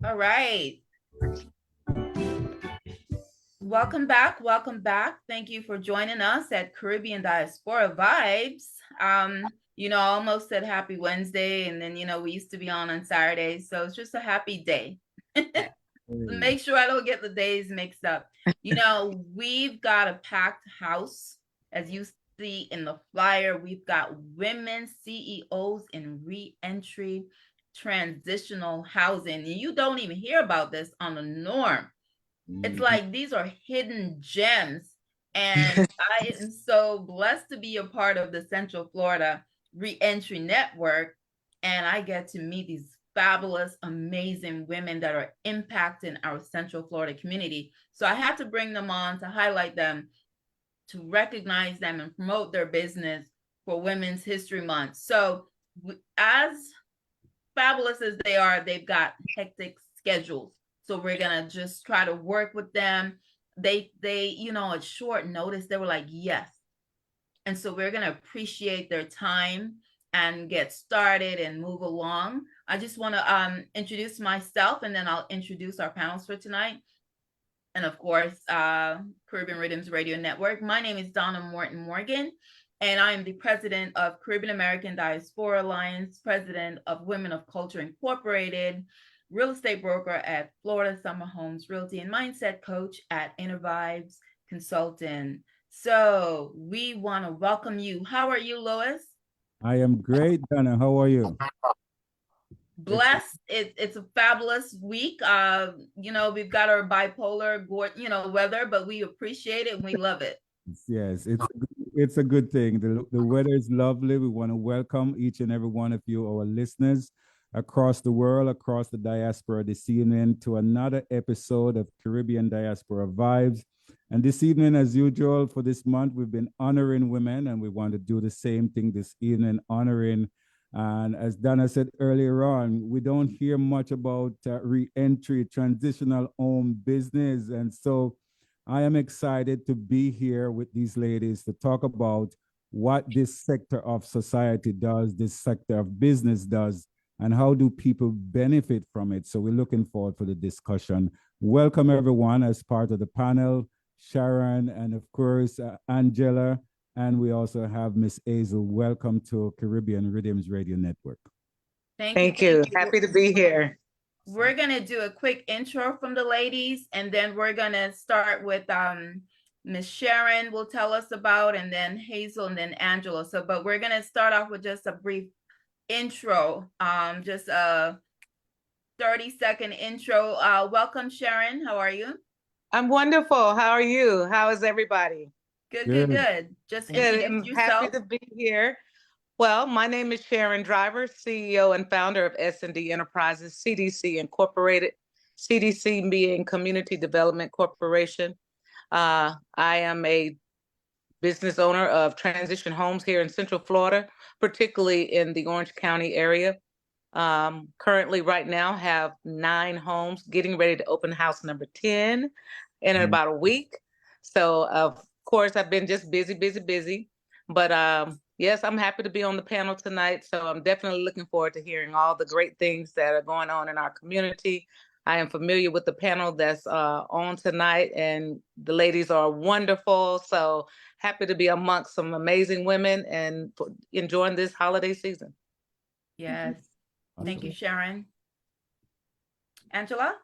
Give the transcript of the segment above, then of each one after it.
All right. Welcome back. Welcome back. Thank you for joining us at Caribbean Diaspora Vibes. I almost said happy Wednesday, and then we used to be on Saturdays, so it's just a happy day. Hey. Make sure I don't get the days mixed up. We've got a packed house, as you see in the flyer. We've got women CEOs in re-entry transitional housing. And you don't even hear about this on the norm. It's Mhm. like these are hidden gems. And I am so blessed to be a part of the Central Florida Reentry Network. And I get to meet these fabulous, amazing women that are impacting our Central Florida community. So I had to bring them on to highlight them, to recognize them, and promote their business for Women's History Month. So, as fabulous as they are, they've got hectic schedules. So we're gonna just try to work with them. At short notice, they were like, yes. And so we're gonna appreciate their time and get started and move along. I just want to introduce myself, and then I'll introduce our panels for tonight. And of course, Caribbean Rhythms Radio Network. My name is Donna Morton Morgan, and I am the president of Caribbean American Diaspora Alliance, president of Women of Culture Incorporated, real estate broker at Florida Summer Homes Realty, and mindset coach at Inner Vibes Consultant. So we want to welcome you. How are you, Lois? I am great, Donna. How are you? Excellent. Blessed. It's a fabulous week. We've got our bipolar, weather, but we appreciate it and we love it. Yes, it's a good thing. The weather is lovely. We want to welcome each and every one of you, our listeners across the world, across the diaspora, this evening to another episode of Caribbean Diaspora Vibes. And this evening, as usual, for this month, we've been honoring women, and we want to do the same thing this evening, honoring. And as Donna said earlier on, we don't hear much about re-entry, transitional home business. And so I am excited to be here with these ladies to talk about what this sector of society does, this sector of business does, and how do people benefit from it. So we're looking forward for the discussion. Welcome everyone as part of the panel, Sharon, and of course, Angela. And we also have Miss Hazel. Welcome to Caribbean Rhythms Radio Network. Thank you. Thank Thank you. you. Happy to be here. We're gonna do a quick intro from the ladies, and then we're gonna start with Miss Sharon will tell us about, and then Hazel, and then Angela. So, but we're gonna start off with just a brief intro, just a 30-second intro. Welcome, Sharon. How are you? I'm wonderful. How are you? How is everybody? Good, good, Good. good. Just Good. introduce I'm happy yourself. to be here. Well, my name is Sharon Driver, CEO and founder of S&D Enterprises, CDC Incorporated, CDC being Community Development Corporation. I am a business owner of Transition Homes here in Central Florida, particularly in the Orange County area. Currently, right now, have 9 homes, getting ready to open house number 10 in Mm. about a week. So, of course, I've been just busy, busy, busy. But yes, I'm happy to be on the panel tonight. So I'm definitely looking forward to hearing all the great things that are going on in our community. I am familiar with the panel that's on tonight, and the ladies are wonderful. So happy to be amongst some amazing women and enjoying this holiday season. Yes. Thank you, Awesome. Sharon. Angela?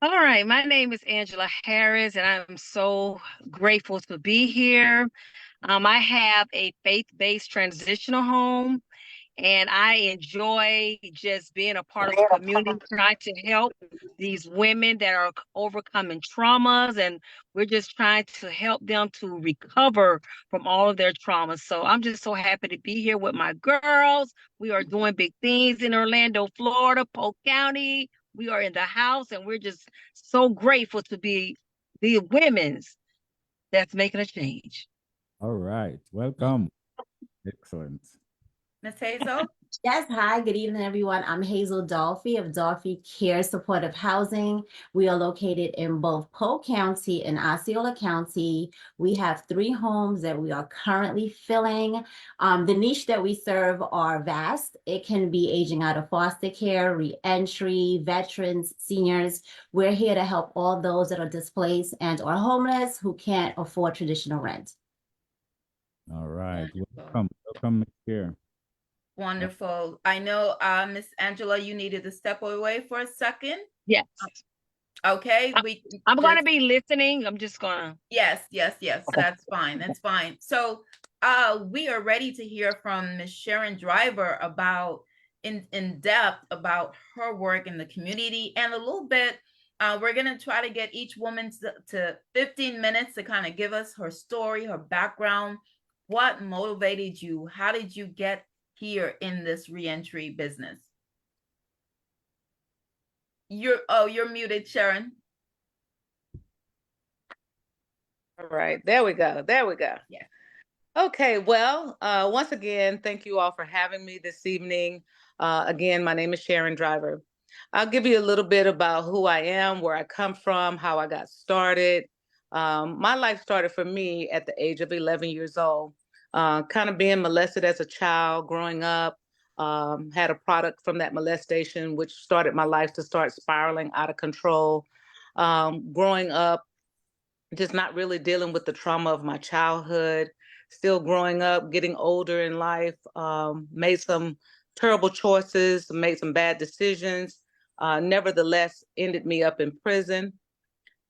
All right, my name is Angela Harris, and I'm so grateful to be here. I have a faith-based transitional home, and I enjoy just being a part of the community, trying to help these women that are overcoming traumas, and we're just trying to help them to recover from all of their traumas. So I'm just so happy to be here with my girls. We are doing big things in Orlando, Florida, Polk County. We are in the house, and we're just so grateful to be the women's that's making a change. All right. Welcome. Excellent. Miss Hazel? Yes, hi, good evening, everyone. I'm Hazel Dolphy of Dolphy Care Supportive Housing. We are located in both Polk County and Osceola County. We have 3 homes that we are currently filling. The niche that we serve are vast. It can be aging out of foster care, reentry, veterans, seniors. We're here to help all those that are displaced and or homeless who can't afford traditional rent. All right. Wonderful. Welcome, Ms. Care. Wonderful. I know, Miss Angela, you needed to step away for a second. Yes. Okay, I- we I'm going to just be listening. I'm just going to. yes, yes, yes. That's fine. That's fine. So, we are ready to hear from Miss Sharon Driver about in depth about her work in the community and a little bit. We're gonna try to get each woman to 15 minutes to kind of give us her story, her background, what motivated you, how did you get here in this reentry business? You're muted, Sharon. All right, there we go. There we go. Yeah. Okay, well, once again, thank you all for having me this evening. Again, my name is Sharon Driver. I'll give you a little bit about who I am, where I come from, how I got started. My life started for me at the age of 11 years old, kind of being molested as a child growing up. Had a product from that molestation, which started my life to start spiraling out of control. Growing up, just not really dealing with the trauma of my childhood, still growing up, getting older in life, made some terrible choices, made some bad decisions, nevertheless ended me up in prison.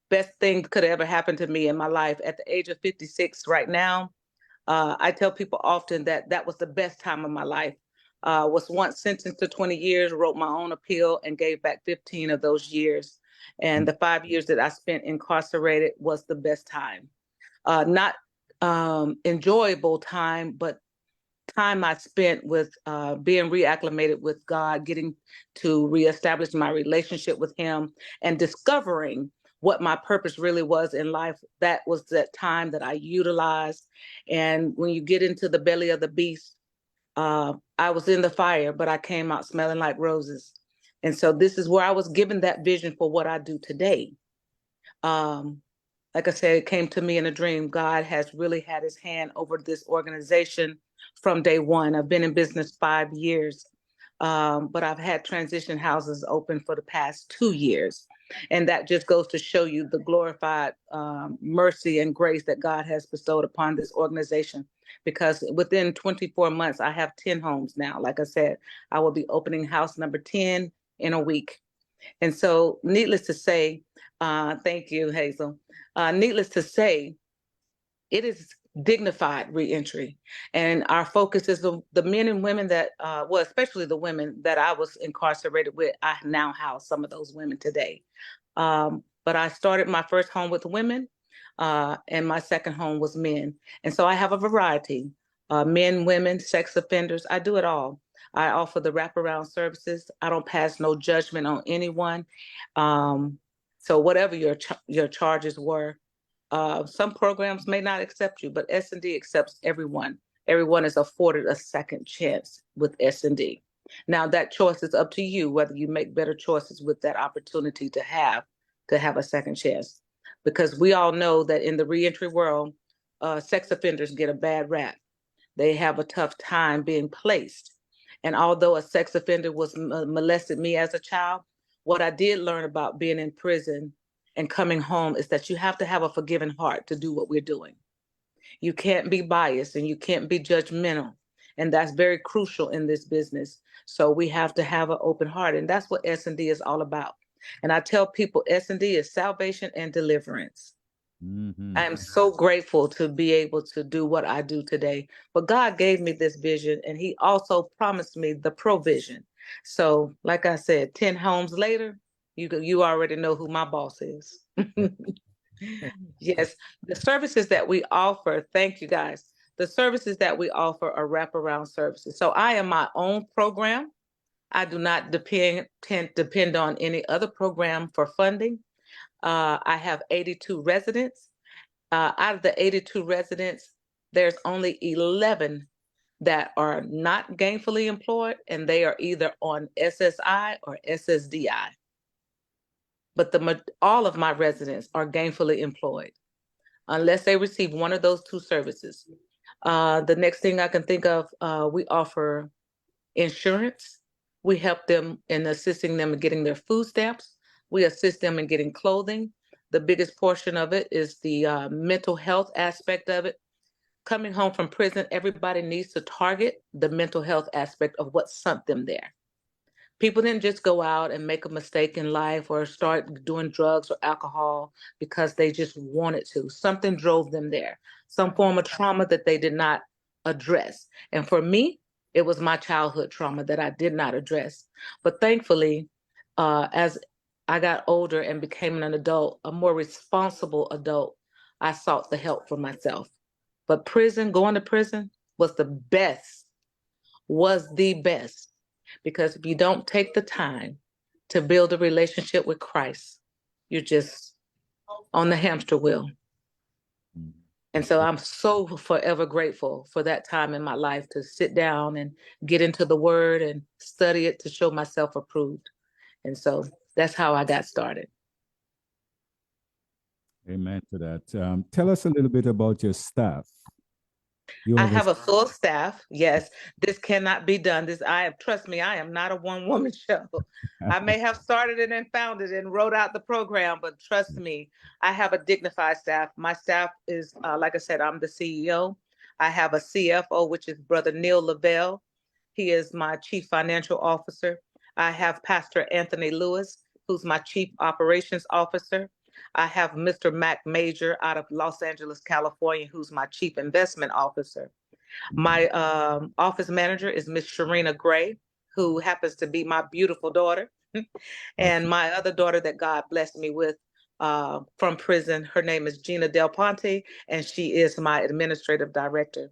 Best thing could have ever happened to me in my life. At the age of 56 right now, I tell people often that that was the best time of my life. Was once sentenced to 20 years, wrote my own appeal, and gave back 15 of those years. And the 5 years that I spent incarcerated was the best time. Not enjoyable time, but time I spent with being reacclimated with God, getting to reestablish my relationship with Him, and discovering what my purpose really was in life. That was that time that I utilized. And when you get into the belly of the beast, I was in the fire, but I came out smelling like roses. And so this is where I was given that vision for what I do today. Um, like I said, it came to me in a dream. God has really had his hand over this organization from day one. I've been in business 5 years, but I've had transition houses open for the past 2 years. And that just goes to show you the glorified mercy and grace that God has bestowed upon this organization. Because within 24 months, I have 10 homes now. Like I said, I will be opening house number 10 in a week. And so, needless to say, thank you, Hazel. Needless to say, it is dignified reentry. And our focus is the men and women that, well, especially the women that I was incarcerated with. I now house some of those women today. But I started my first home with women, and my second home was men. And so I have a variety, men, women, sex offenders. I do it all. I offer the wraparound services. I don't pass no judgment on anyone. So whatever your charges were, some programs may not accept you, but S&D accepts everyone. Everyone is afforded a second chance with S&D. Now that choice is up to you, whether you make better choices with that opportunity to have a second chance. Because we all know that in the reentry world, sex offenders get a bad rap. They have a tough time being placed. And although a sex offender was molested me as a child, what I did learn about being in prison and coming home is that you have to have a forgiving heart to do what we're doing. You can't be biased and you can't be judgmental. And that's very crucial in this business. So we have to have an open heart. And that's what S&D is all about. And I tell people S&D is salvation and deliverance. Mm-hmm. I am so grateful to be able to do what I do today. But God gave me this vision and he also promised me the provision. So like I said, 10 homes later, you already know who my boss is. Yes, the services that we offer, thank you guys. The services that we offer are wraparound services. So I am my own program. I do not depend on any other program for funding. I have 82 residents. Out of the 82 residents, there's only 11 that are not gainfully employed, and they are either on SSI or SSDI. But all of my residents are gainfully employed unless they receive one of those two services. The next thing I can think of, we offer insurance. We help them in assisting them in getting their food stamps. We assist them in getting clothing. The biggest portion of it is the mental health aspect of it. Coming home from prison, everybody needs to target the mental health aspect of what sent them there. People didn't just go out and make a mistake in life or start doing drugs or alcohol because they just wanted to. Something drove them there, some form of trauma that they did not address. And for me, it was my childhood trauma that I did not address. But thankfully, as I got older and became an adult, a more responsible adult, I sought the help for myself. But going to prison was was the best. Because if you don't take the time to build a relationship with Christ, you're just on the hamster wheel. And so I'm so forever grateful for that time in my life to sit down and get into the word and study it to show myself approved. And so that's how I got started. Amen to that. Tell us a little bit about your staff. I have a full staff. Yes, this cannot be done. Trust me, I am not a one-woman show. I may have started it and founded it and wrote out the program, but trust me, I have a dignified staff. My staff is, like I said, I'm the CEO. I have a CFO, which is Brother Neil Lavelle. He is my Chief Financial Officer. I have Pastor Anthony Lewis, who's my Chief Operations Officer. I have Mr. Mac Major out of Los Angeles, California, who's my Chief Investment Officer. My office manager is Miss Sharina Gray, who happens to be my beautiful daughter. And my other daughter that God blessed me with from prison, her name is Gina Del Ponte, and she is my administrative director.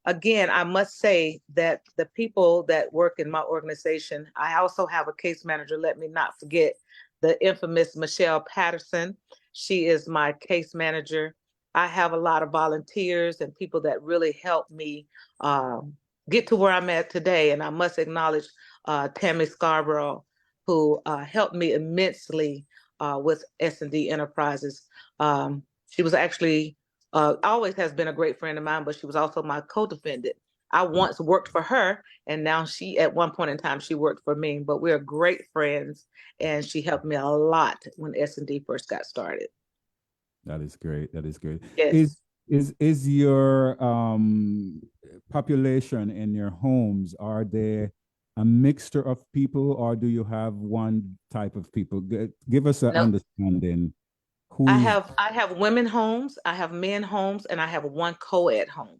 Again, I must say that the people that work in my organization, I also have a case manager, let me not forget, the infamous Michelle Patterson. She is my case manager. I have a lot of volunteers and people that really help me get to where I'm at today. And I must acknowledge Tammy Scarborough, who helped me immensely with S&D Enterprises. She was actually always has been a great friend of mine, but she was also my co-defendant. I once worked for her, and now at one point in time, she worked for me, but we're great friends, and she helped me a lot when S&D first got started. That is great. That is great. Yes. Is your population in your homes, are they a mixture of people, or do you have one type of people? Give us an understanding. I have women homes, I have men homes, and I have one co-ed home.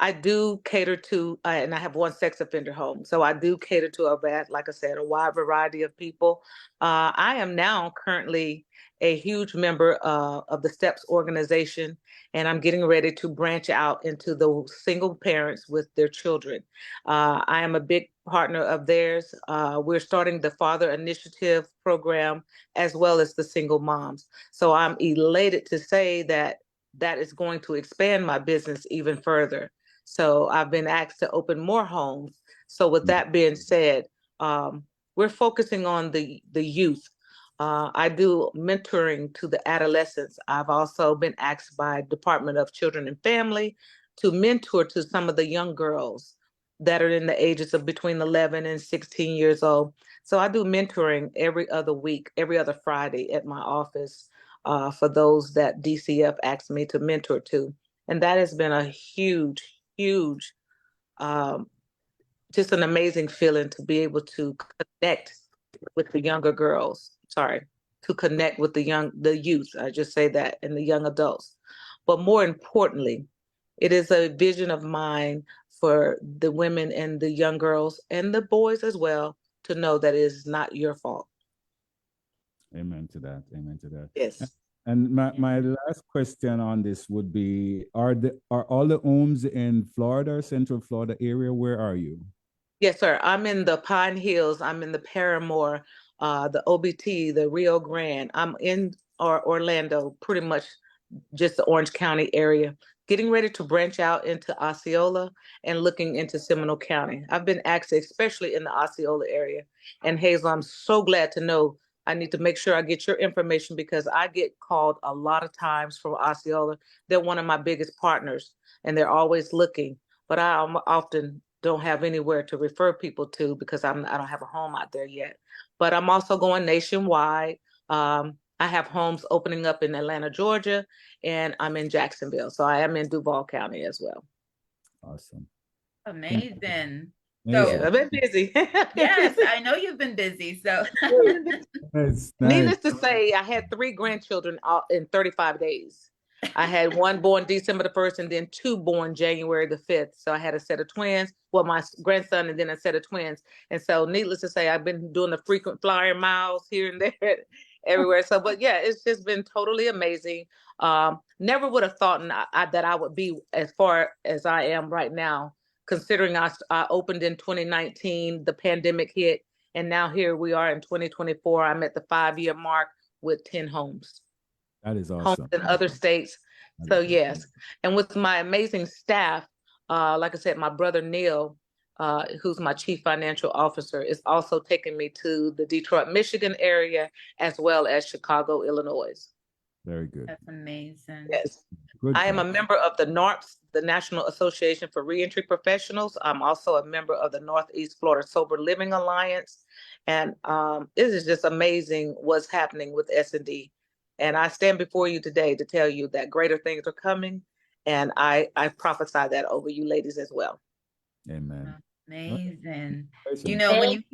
I do cater to, and I have one sex offender home. So I do cater to like I said, a wide variety of people. I am now currently a huge member of the STEPS organization, and I'm getting ready to branch out into the single parents with their children. I am a big partner of theirs. We're starting the Father Initiative program as well as the single moms. So I'm elated to say that is going to expand my business even further. So I've been asked to open more homes. So with that being said, we're focusing on the youth. I do mentoring to the adolescents. I've also been asked by Department of Children and Family to mentor to some of the young girls that are in the ages of between 11 and 16 years old. So I do mentoring every other week, every other Friday at my office for those that DCF asked me to mentor to. And that has been a huge, just an amazing feeling to be able to connect with the younger girls. To connect with the youth. I just say that, and the young adults. But more importantly, it is a vision of mine for the women and the young girls and the boys as well to know that it is not your fault. Amen to that. Amen to that. Yes. And my last question on this would be, are all the homes in Florida, Central Florida area? Where are you? Yes, sir. I'm in the Pine Hills. I'm in the Paramore, the OBT, the Rio Grande. I'm in Orlando, pretty much just the Orange County area. getting ready to branch out into Osceola and looking into Seminole County. I've been asked, especially in the Osceola area. And Hazel, I'm so glad to know I need to make sure I get your information because I get called a lot of times from Osceola. They're one of my biggest partners and they're always looking, but I often don't have anywhere to refer people to because I don't have a home out there yet. But I'm also going nationwide. I have homes opening up in Atlanta, Georgia, and I'm in Jacksonville. So I am in Duval County as well. Awesome. Amazing. Amazing. Yeah, I've been busy. Yes, I know you've been busy. So Nice. Needless to say, I had 3 grandchildren in 35 days. I had one born December the 1st and then 2 born January the 5th. So I had a set of twins, well, my grandson and then a set of twins. And so needless to say, I've been doing the frequent flyer miles here and there, everywhere. So, but yeah, it's just been totally amazing. Never would have thought that I would be as far as I am right now, considering I opened in 2019, the pandemic hit. And now here we are in 2024. I'm at the 5-year mark with 10 homes. That is Homes awesome. in other states. So yes. And with my amazing staff, like I said, my brother Neil, who's my chief financial officer, is also taking me to the Detroit, Michigan area, as well as Chicago, Illinois. Very good. that's amazing. Yes. Good. I am a member of the NARPS, the National Association for Reentry Professionals. I'm also a member of the Northeast Florida Sober Living Alliance. And it is just amazing what's happening with S&D. And I stand before you today to tell you that greater things are coming. And I prophesy that over you ladies as well. Amen. Amazing. Awesome. You know, when Thank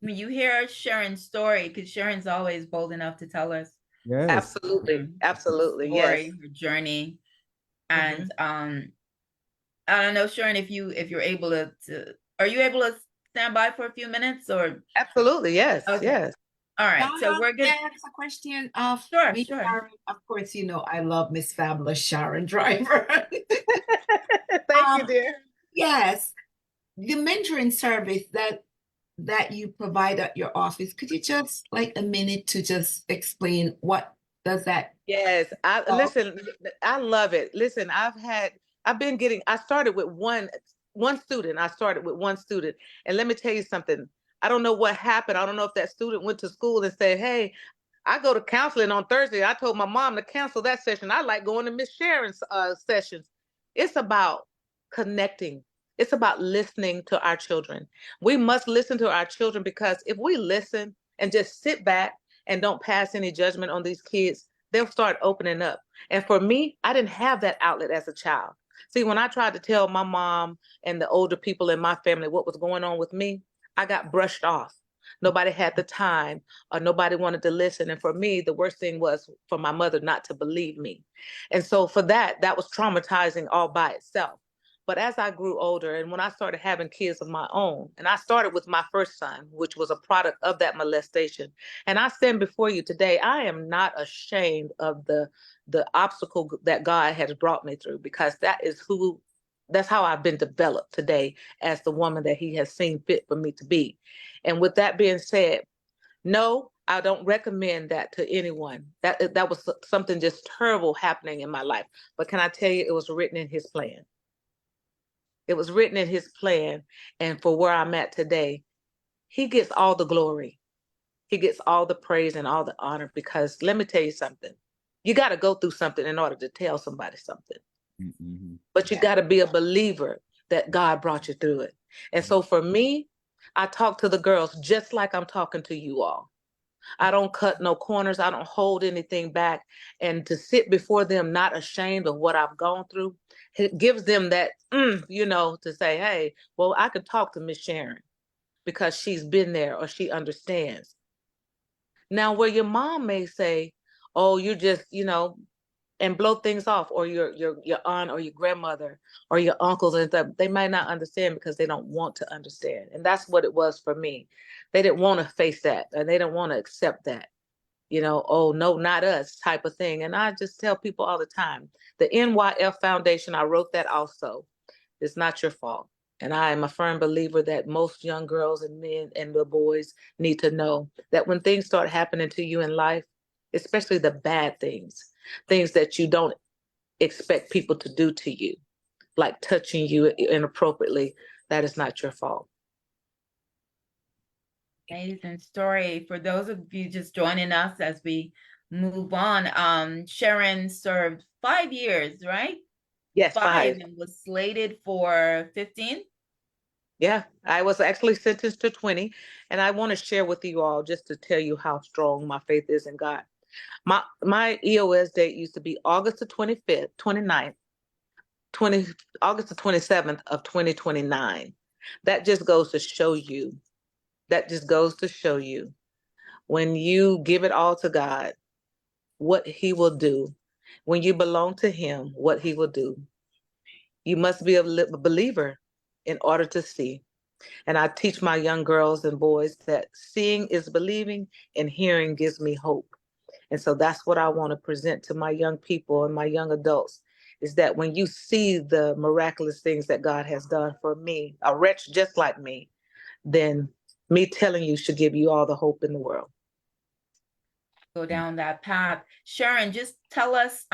you hear Sharon's story, because Sharon's always bold enough to tell us Yes. Absolutely. Absolutely. story, Yes. her journey. And I don't know, Sharon, if you're able to are you able to stand by for a few minutes or? Absolutely. Yes. Okay. Yes. All right. So we're good. Can I ask a question of Sure, Miss sure. Sharon? Of course, you know I love Miss Fabulous Sharon Driver. Thank you, dear. Yes, the mentoring service that you provide at your office. Could you just like a minute to just explain what does that? Yes, listen, I love it. Listen, I started with one student. I started with one student. And let me tell you something. I don't know what happened. I don't know if that student went to school and said, "Hey, I go to counseling on Thursday." I told my mom to cancel that session. I like going to Miss Sharon's sessions. It's about connecting. It's about listening to our children. We must listen to our children because if we listen and just sit back and don't pass any judgment on these kids, they'll start opening up. And for me, I didn't have that outlet as a child. See, when I tried to tell my mom and the older people in my family what was going on with me, I got brushed off. Nobody had the time or nobody wanted to listen. And for me, the worst thing was for my mother not to believe me. And so for that was traumatizing all by itself. But as I grew older and when I started having kids of my own, and I started with my first son, which was a product of that molestation. And I stand before you today, I am not ashamed of the obstacle that God has brought me through because that's how I've been developed today as the woman that he has seen fit for me to be. And with that being said, no, I don't recommend that to anyone. That was something just terrible happening in my life. But can I tell you, it was written in his plan. It was written in his plan. And for where I'm at today, he gets all the glory. He gets all the praise and all the honor because let me tell you something. You got to go through something in order to tell somebody something. Mm-hmm. But you got to be a believer that God brought you through it. And so for me, I talk to the girls just like I'm talking to you all. I don't cut no corners. I don't hold anything back. And to sit before them, not ashamed of what I've gone through, it gives them that, to say, hey, well, I could talk to Miss Sharon because she's been there or she understands. Now, where your mom may say, oh, you're just, and blow things off, or your aunt or your grandmother or your uncles and stuff, they might not understand because they don't want to understand. And that's what it was for me. They didn't want to face that and they didn't want to accept that, oh, no, not us type of thing. And I just tell people all the time, the NYF Foundation, I wrote that also. It's not your fault. And I am a firm believer that most young girls and men and the boys need to know that when things start happening to you in life, especially the bad things that you don't expect people to do to you, like touching you inappropriately. That is not your fault. Amazing story. For those of you just joining us as we move on, Sharon served 5 years, right? Yes, 5. And was slated for 15. Yeah, I was actually sentenced to 20. And I want to share with you all just to tell you how strong my faith is in God. My EOS date used to be August the 25th, 29th, 20, August the 27th of 2029. That just goes to show you, when you give it all to God, what he will do. When you belong to him, what he will do. You must be a believer in order to see. And I teach my young girls and boys that seeing is believing and hearing gives me hope. And so that's what I want to present to my young people and my young adults, is that when you see the miraculous things that God has done for me, a wretch just like me, then me telling you should give you all the hope in the world. Go down that path. Sharon, just tell us,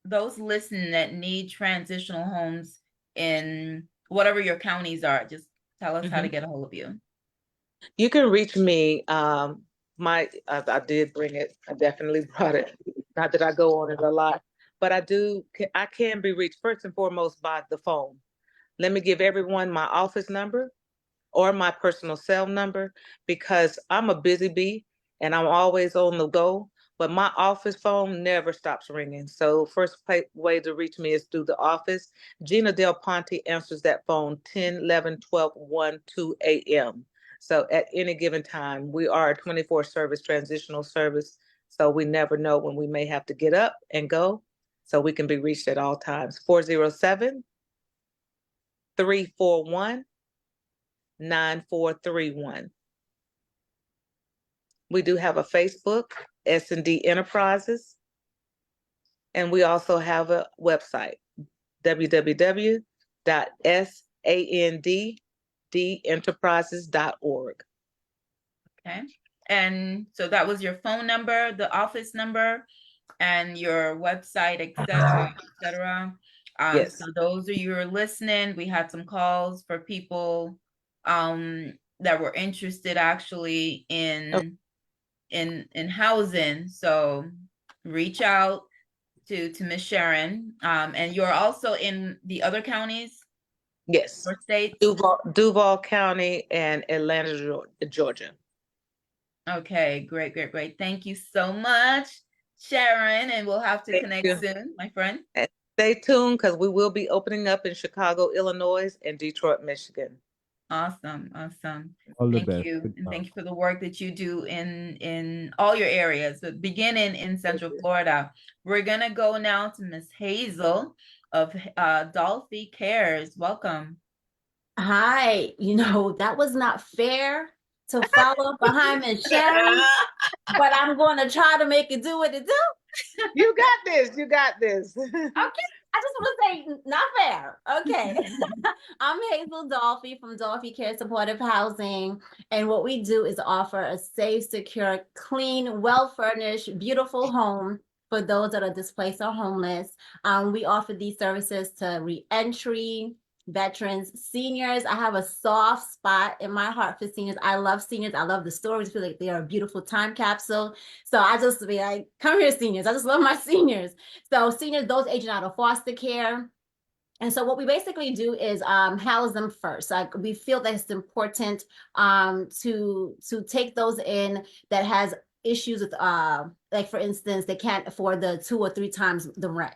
those listening that need transitional homes in whatever your counties are, just tell us how to get a hold of you. You can reach me. I did bring it. I definitely brought it. Not that I go on it a lot, but I can be reached first and foremost by the phone. Let me give everyone my office number or my personal cell number, because I'm a busy bee and I'm always on the go, but my office phone never stops ringing. So first way to reach me is through the office. Gina Del Ponte answers that phone 10, 11, 12, 1, 2 a.m. So at any given time, we are a 24 service, transitional service. So we never know when we may have to get up and go. So we can be reached at all times. 407 341 9431. We do have a Facebook, S&D Enterprises, and we also have a website, www.sandenterprises.org. Okay. And so that was your phone number, the office number, and your website, etc., etc. Yes. So those of you who are listening, we had some calls for people that were interested actually in housing. So reach out to Miss Sharon. And you're also in the other counties Yes. or states? Duval County and Atlanta, Georgia. Okay, great, great, great. Thank you so much, Sharon, and we'll have to Thank connect you. soon, my friend. And stay tuned, because we will be opening up in Chicago, Illinois, and Detroit, Michigan. Awesome, awesome. All the Thank best. you, Good and job. thank you for the work that you do in all your areas, but beginning in Central Florida. We're gonna go now to Miss Hazel of Dolphy Cares. Welcome. Hi, that was not fair to follow up behind Miss Sharon, but I'm going to try to make it do what it do. You got this. You got this. Okay. I just want to say, not fair. Okay. I'm Hazel Dolphy from Dolphy Care Supportive Housing. And what we do is offer a safe, secure, clean, well-furnished, beautiful home for those that are displaced or homeless. We offer these services to reentry, veterans, seniors. I have a soft spot in my heart for seniors. I love seniors. I love the stories. I feel like they are a beautiful time capsule. So I just be like, come here, seniors. I just love my seniors. So seniors, those aging out of foster care. And so what we basically do is house them first. Like, we feel that it's important to take those in that has issues with like, for instance, they can't afford the 2 or 3 times the rent.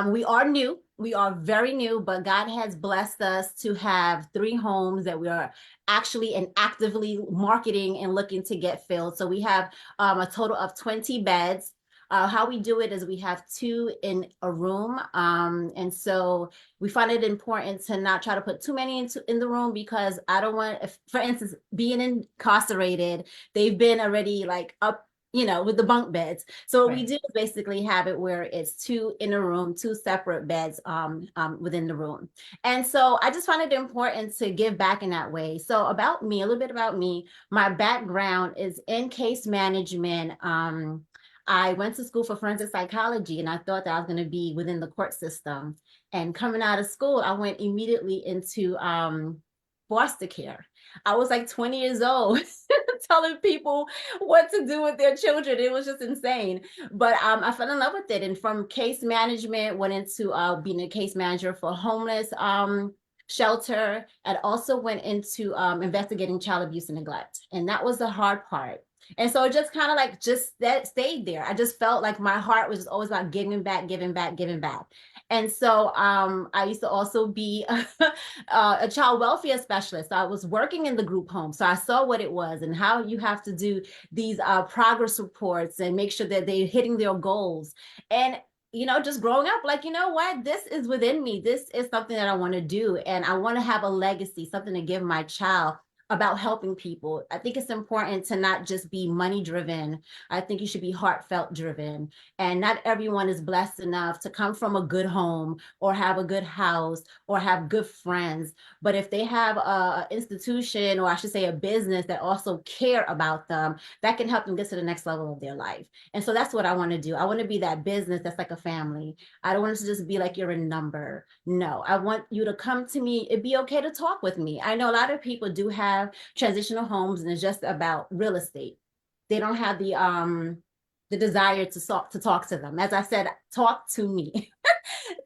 We are new. We are very new, but God has blessed us to have 3 homes that we are actually and actively marketing and looking to get filled. So we have a total of 20 beds. How we do it is we have 2 in a room. And so we find it important to not try to put too many in the room, because I don't want, if, for instance, being incarcerated, they've been already like up, with the bunk beds. So what we do is basically have it where it's 2 in a room, 2 separate beds within the room. And so I just find it important to give back in that way. So about me, a little bit about me, my background is in case management. I went to school for forensic psychology, and I thought that I was going to be within the court system. And coming out of school, I went immediately into foster care. I was like 20 years old telling people what to do with their children. It was just insane. But I fell in love with it. And from case management, went into being a case manager for homeless shelter, and also went into investigating child abuse and neglect. And that was the hard part. And so it just kind of like just that stayed there. I just felt like my heart was just always about giving back, giving back, giving back. And so I used to also be a child welfare specialist. So I was working in the group home. So I saw what it was and how you have to do these progress reports and make sure that they're hitting their goals. And just growing up, like, what, this is within me. This is something that I want to do. And I want to have a legacy, something to give my child about helping people. I think it's important to not just be money driven. I think you should be heartfelt driven. And not everyone is blessed enough to come from a good home or have a good house or have good friends. But if they have an institution, or I should say a business that also care about them, that can help them get to the next level of their life. And so that's what I want to do. I want to be that business that's like a family. I don't want it to just be like you're a number. No, I want you to come to me. It'd be okay to talk with me. I know a lot of people do have transitional homes and it's just about real estate. They don't have the desire to talk to them. As I said, talk to me.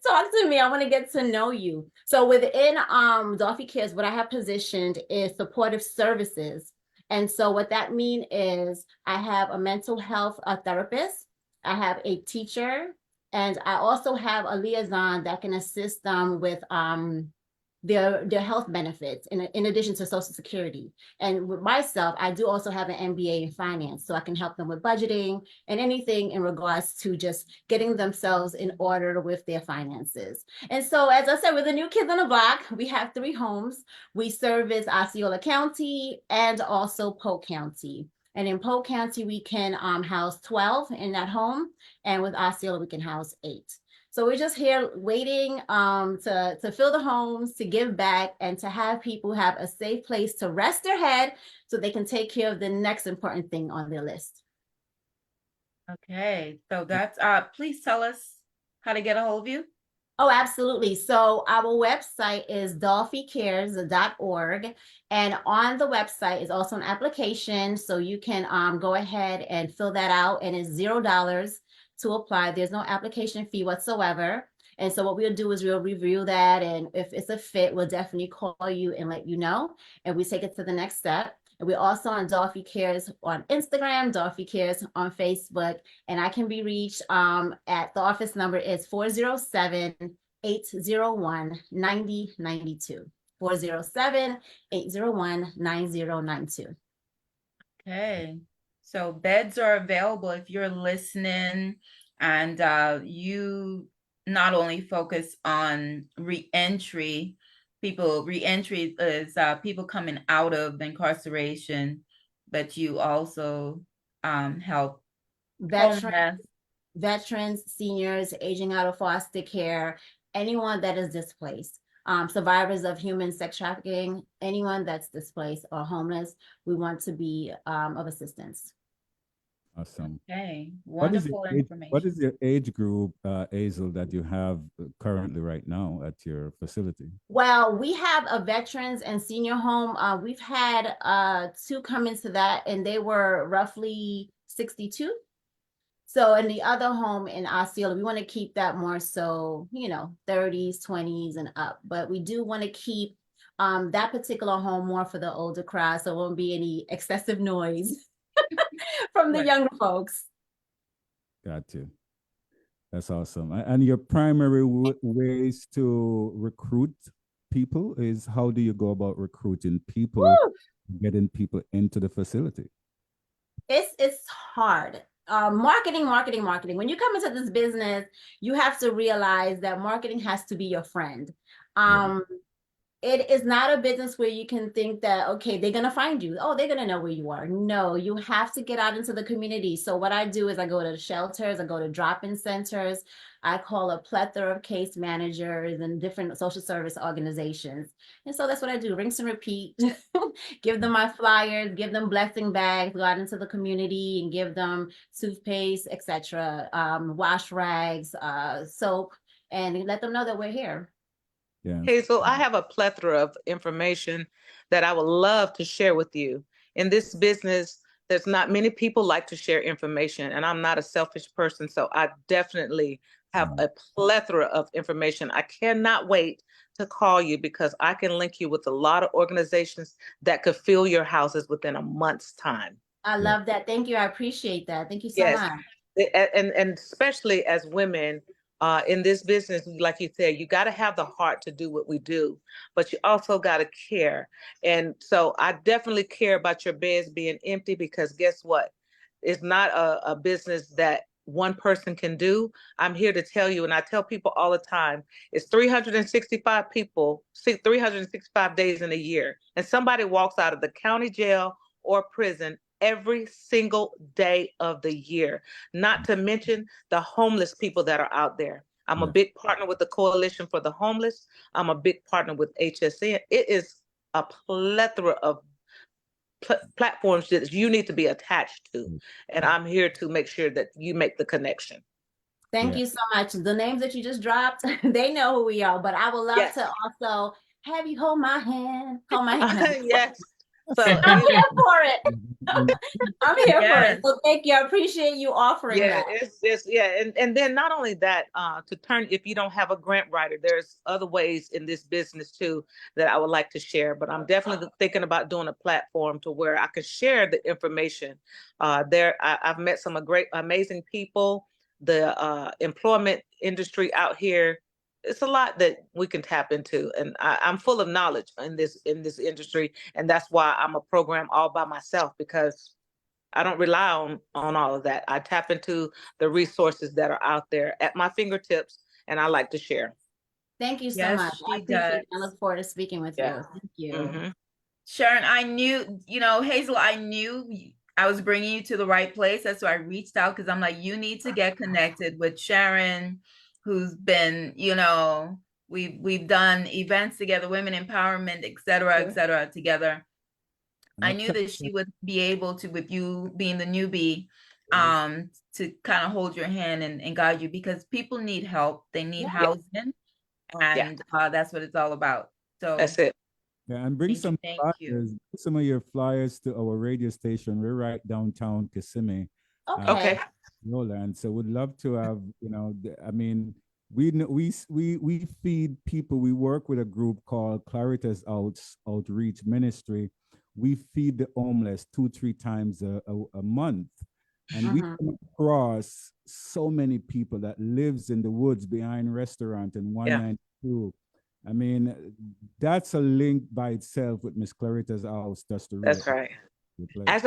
Talk to me. I want to get to know you. So within Dolphy Cares, what I have positioned is supportive services. And so what that means is I have a mental health therapist, I have a teacher, and I also have a liaison that can assist them with their health benefits in addition to Social Security. And with myself, I do also have an MBA in finance, so I can help them with budgeting and anything in regards to just getting themselves in order with their finances. And so, as I said, we're the new kids on the block. We have 3 homes. We service Osceola County and also Polk County. And in Polk County, we can house 12 in that home. And with Osceola, we can house 8. So we're just here waiting to fill the homes, to give back, and to have people have a safe place to rest their head so they can take care of the next important thing on their list. Okay, so that's please tell us how to get a hold of you. Oh, absolutely. So our website is dolphycares.org. And on the website is also an application. So you can go ahead and fill that out, and it's $0 to apply. There's no application fee whatsoever. And so what we'll do is we'll review that. And if it's a fit, we'll definitely call you and let you know. And we take it to the next step. And we're also on Dolphy Cares on Instagram, Dolphy Cares on Facebook. And I can be reached at the office number is 407-801-9092. 407-801-9092. Okay. So beds are available if you're listening, and you not only focus on reentry. Reentry is people coming out of incarceration, but you also help veterans, seniors, aging out of foster care, anyone that is displaced. Survivors of human sex trafficking, anyone that's displaced or homeless, we want to be of assistance. Awesome. Okay, wonderful information. What is your age group, Hazel, that you have currently right now at your facility? Well, we have a veterans and senior home. We've had 2 come into that, and they were roughly 62. So in the other home in Osceola, we want to keep that more so, 30s, 20s and up. But we do want to keep that particular home more for the older crowd, so it won't be any excessive noise from the younger folks. Got you. That's awesome. And your primary ways to recruit people is, how do you go about recruiting people, getting people into the facility? It's hard. Marketing. When you come into this business, you have to realize that marketing has to be your friend. It is not a business where you can think that, okay, they're going to find you. Oh, they're going to know where you are. No, you have to get out into the community. So what I do is I go to the shelters, I go to drop-in centers, I call a plethora of case managers and different social service organizations. And so that's what I do, rinse and repeat. Give them my flyers, give them blessing bags, go out into the community and give them toothpaste, etc., wash rags, soap, and let them know that we're here. Yeah. Hazel, I have a plethora of information that I would love to share with you. In this business, there's not many people like to share information, and I'm not a selfish person, so I definitely have a plethora of information. I cannot wait to call you because I can link you with a lot of organizations that could fill your houses within a month's time. I love that. Thank you. I appreciate that. Thank you so Yes, much. and especially as women in this business, like you said, you got to have the heart to do what we do, but you also got to care. And so I definitely care about your beds being empty because guess what? It's not a business that one person can do. I'm here to tell you, and I tell people all the time, it's 365 people, 365 days in a year, and somebody walks out of the county jail or prison every single day of the year, not to mention the homeless people that are out there. I'm a big partner with the Coalition for the Homeless. I'm a big partner with HSN. It is a plethora of platforms that you need to be attached to. And I'm here to make sure that you make the connection. Thank you so much. The names that you just dropped, they know who we are, but I would love to also have you hold my hand. Hold my hand. Yes. So I'm here for it. I'm here for it. Yes. So thank you. I appreciate you offering yeah, that. it's and then not only that, to turn if you don't have a grant writer, there's other ways in this business too that I would like to share. But I'm definitely thinking about doing a platform to where I can share the information. I've met some great, amazing people. The employment industry out here, it's a lot that we can tap into, and I'm full of knowledge in this industry, and that's why I'm a program all by myself because I don't rely on all of that. I tap into the resources that are out there at my fingertips, and I like to share. Thank you so Yes, much. I she appreciate does. it. I look forward to speaking with Yeah. you. Thank you. Mm-hmm. Sharon, I knew, Hazel, I knew I was bringing you to the right place. That's why I reached out because I'm like, you need to get connected with Sharon, who's been, we've done events together, women empowerment, et cetera, together. I knew that she would be able to, with you being the newbie, to kind of hold your hand and guide you because people need help. They need housing, and that's what it's all about. So that's it. Yeah, and bring some thank flyers, you. some of your flyers to our radio station. We're right downtown Kissimmee. Okay. Roland. So we'd love to have, I mean, we feed people. We work with a group called Claritas Outreach Ministry. We feed the homeless 2-3 times a month. And we come across so many people that lives in the woods behind restaurant and 192. I mean, that's a link by itself with Miss Clarita's house. That's right. As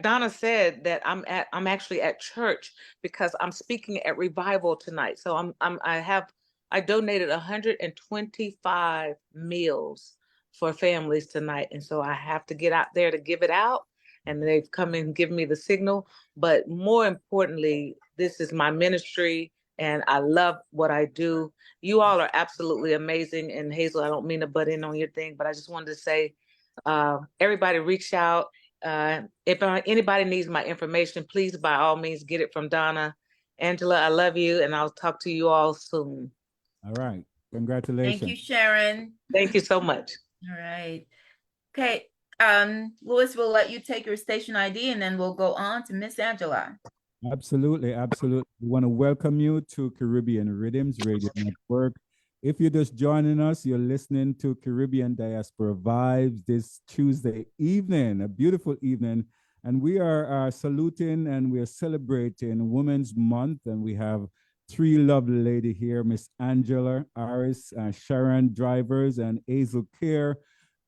Donna said, that I'm actually at church because I'm speaking at Revival tonight. So I donated 125 meals for families tonight, and so I have to get out there to give it out. And they've come and given me the signal. But more importantly, this is my ministry, and I love what I do. You all are absolutely amazing. And Hazel, I don't mean to butt in on your thing, but I just wanted to say, everybody reach out. If anybody needs my information, please, by all means, get it from Donna. Angela, I love you, and I'll talk to you all soon. All right. Congratulations. Thank you, Sharon. Thank you so much. All right. Okay. Louis, we'll let you take your station ID and then we'll go on to Miss Angela. Absolutely. Absolutely. We want to welcome you to Caribbean Rhythms Radio Network. If you're just joining us, you're listening to Caribbean Diaspora Vibes this Tuesday evening, a beautiful evening. And we are saluting and we are celebrating Women's Month. And we have 3 lovely ladies here, Miss Angela Aris, Sharon Drivers, and Hazel Care,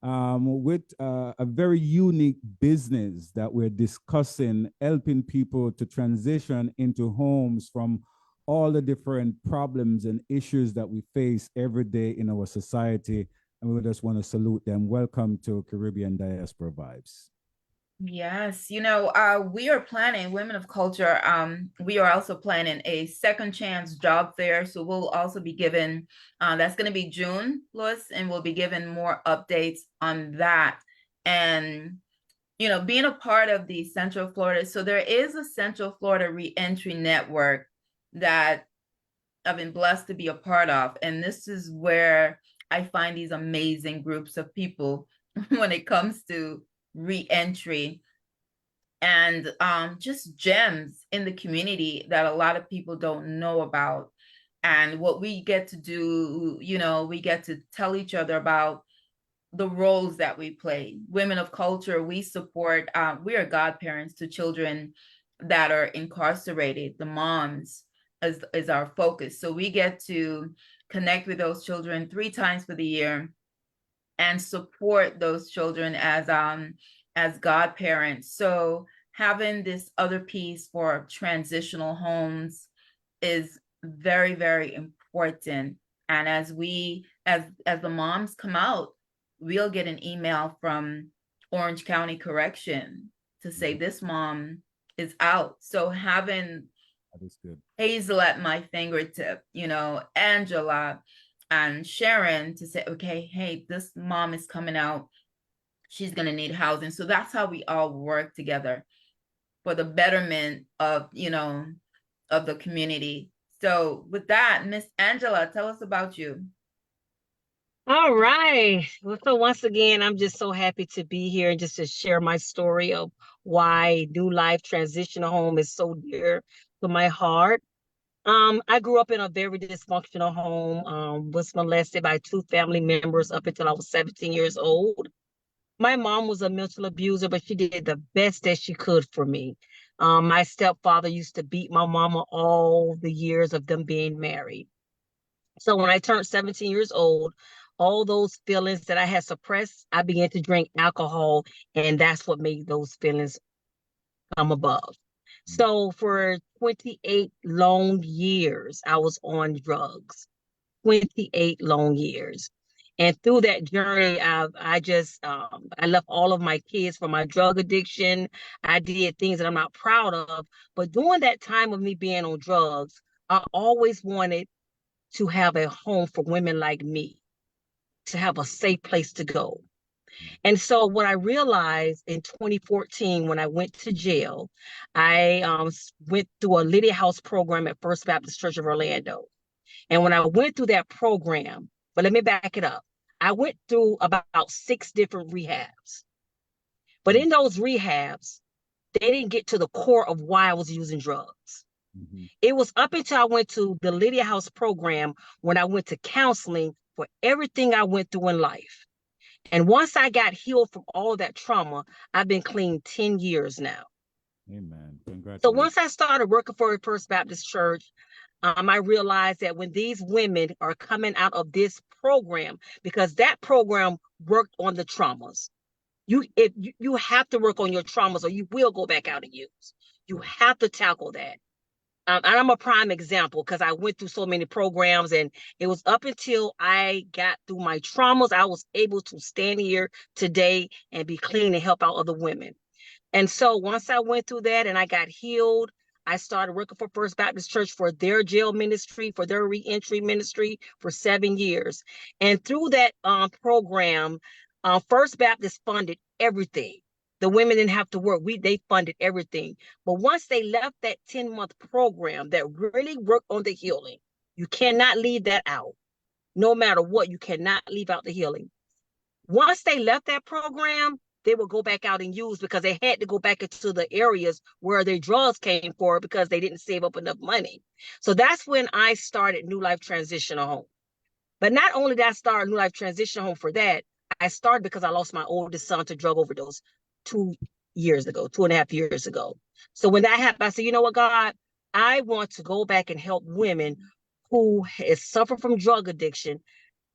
with a very unique business that we're discussing, helping people to transition into homes from all the different problems and issues that we face every day in our society. And we just want to salute them. Welcome to Caribbean Diaspora Vibes. Yes, we are planning Women of Culture. We are also planning a second chance job fair. So we'll also be given, that's going to be June, Louis, and we'll be given more updates on that. And, being a part of the Central Florida. So there is a Central Florida Reentry Network that I've been blessed to be a part of. And this is where I find these amazing groups of people when it comes to reentry and just gems in the community that a lot of people don't know about. And what we get to do, we get to tell each other about the roles that we play. Women of Culture, we support, we are godparents to children that are incarcerated. The moms is our focus. So we get to connect with those children 3 times for the year and support those children as godparents. So having this other piece for transitional homes is very, very important. And as the moms come out, we'll get an email from Orange County Correction to say this mom is out. So having that is good. Hazel at my fingertip, Angela and Sharon to say, okay, hey, this mom is coming out. She's going to need housing. So that's how we all work together for the betterment of, of the community. So with that, Miss Angela, tell us about you. All right. Well, so once again, I'm just so happy to be here and just to share my story of why New Life Transitional Home is so dear to my heart. I grew up in a very dysfunctional home, was molested by 2 family members up until I was 17 years old. My mom was a mental abuser, but she did the best that she could for me. My stepfather used to beat my mama all the years of them being married. So when I turned 17 years old, all those feelings that I had suppressed, I began to drink alcohol, and that's what made those feelings come above. So for 28 long years, I was on drugs. 28 long years. And through that journey, I left all of my kids from my drug addiction. I did things that I'm not proud of. But during that time of me being on drugs, I always wanted to have a home for women like me, to have a safe place to go. And so what I realized in 2014, when I went to jail, I went through a Lydia House program at First Baptist Church of Orlando. And when I went through that program, but let me back it up. I went through about 6 different rehabs. But in those rehabs, they didn't get to the core of why I was using drugs. Mm-hmm. It was up until I went to the Lydia House program when I went to counseling for everything I went through in life. And once I got healed from all of that trauma, I've been clean 10 years now. Amen. Congratulations. So once I started working for First Baptist Church, I realized that when these women are coming out of this program, because that program worked on the traumas, you have to work on your traumas or you will go back out and use. You have to tackle that. And I'm a prime example because I went through so many programs, and it was up until I got through my traumas, I was able to stand here today and be clean and help out other women. And so once I went through that and I got healed, I started working for First Baptist Church for their jail ministry, for their reentry ministry for 7 years. And through that program, First Baptist funded everything. The women didn't have to work. They funded everything. But once they left that 10-month program that really worked on the healing, you cannot leave that out. No matter what, you cannot leave out the healing. Once they left that program, they would go back out and use because they had to go back into the areas where their drugs came for because they didn't save up enough money. So that's when I started New Life Transitional Home. But not only did I start New Life Transitional Home for that, I started because I lost my oldest son to drug overdose 2.5 years ago. So when that happened, I said, you know what, God, I want to go back and help women who has suffered from drug addiction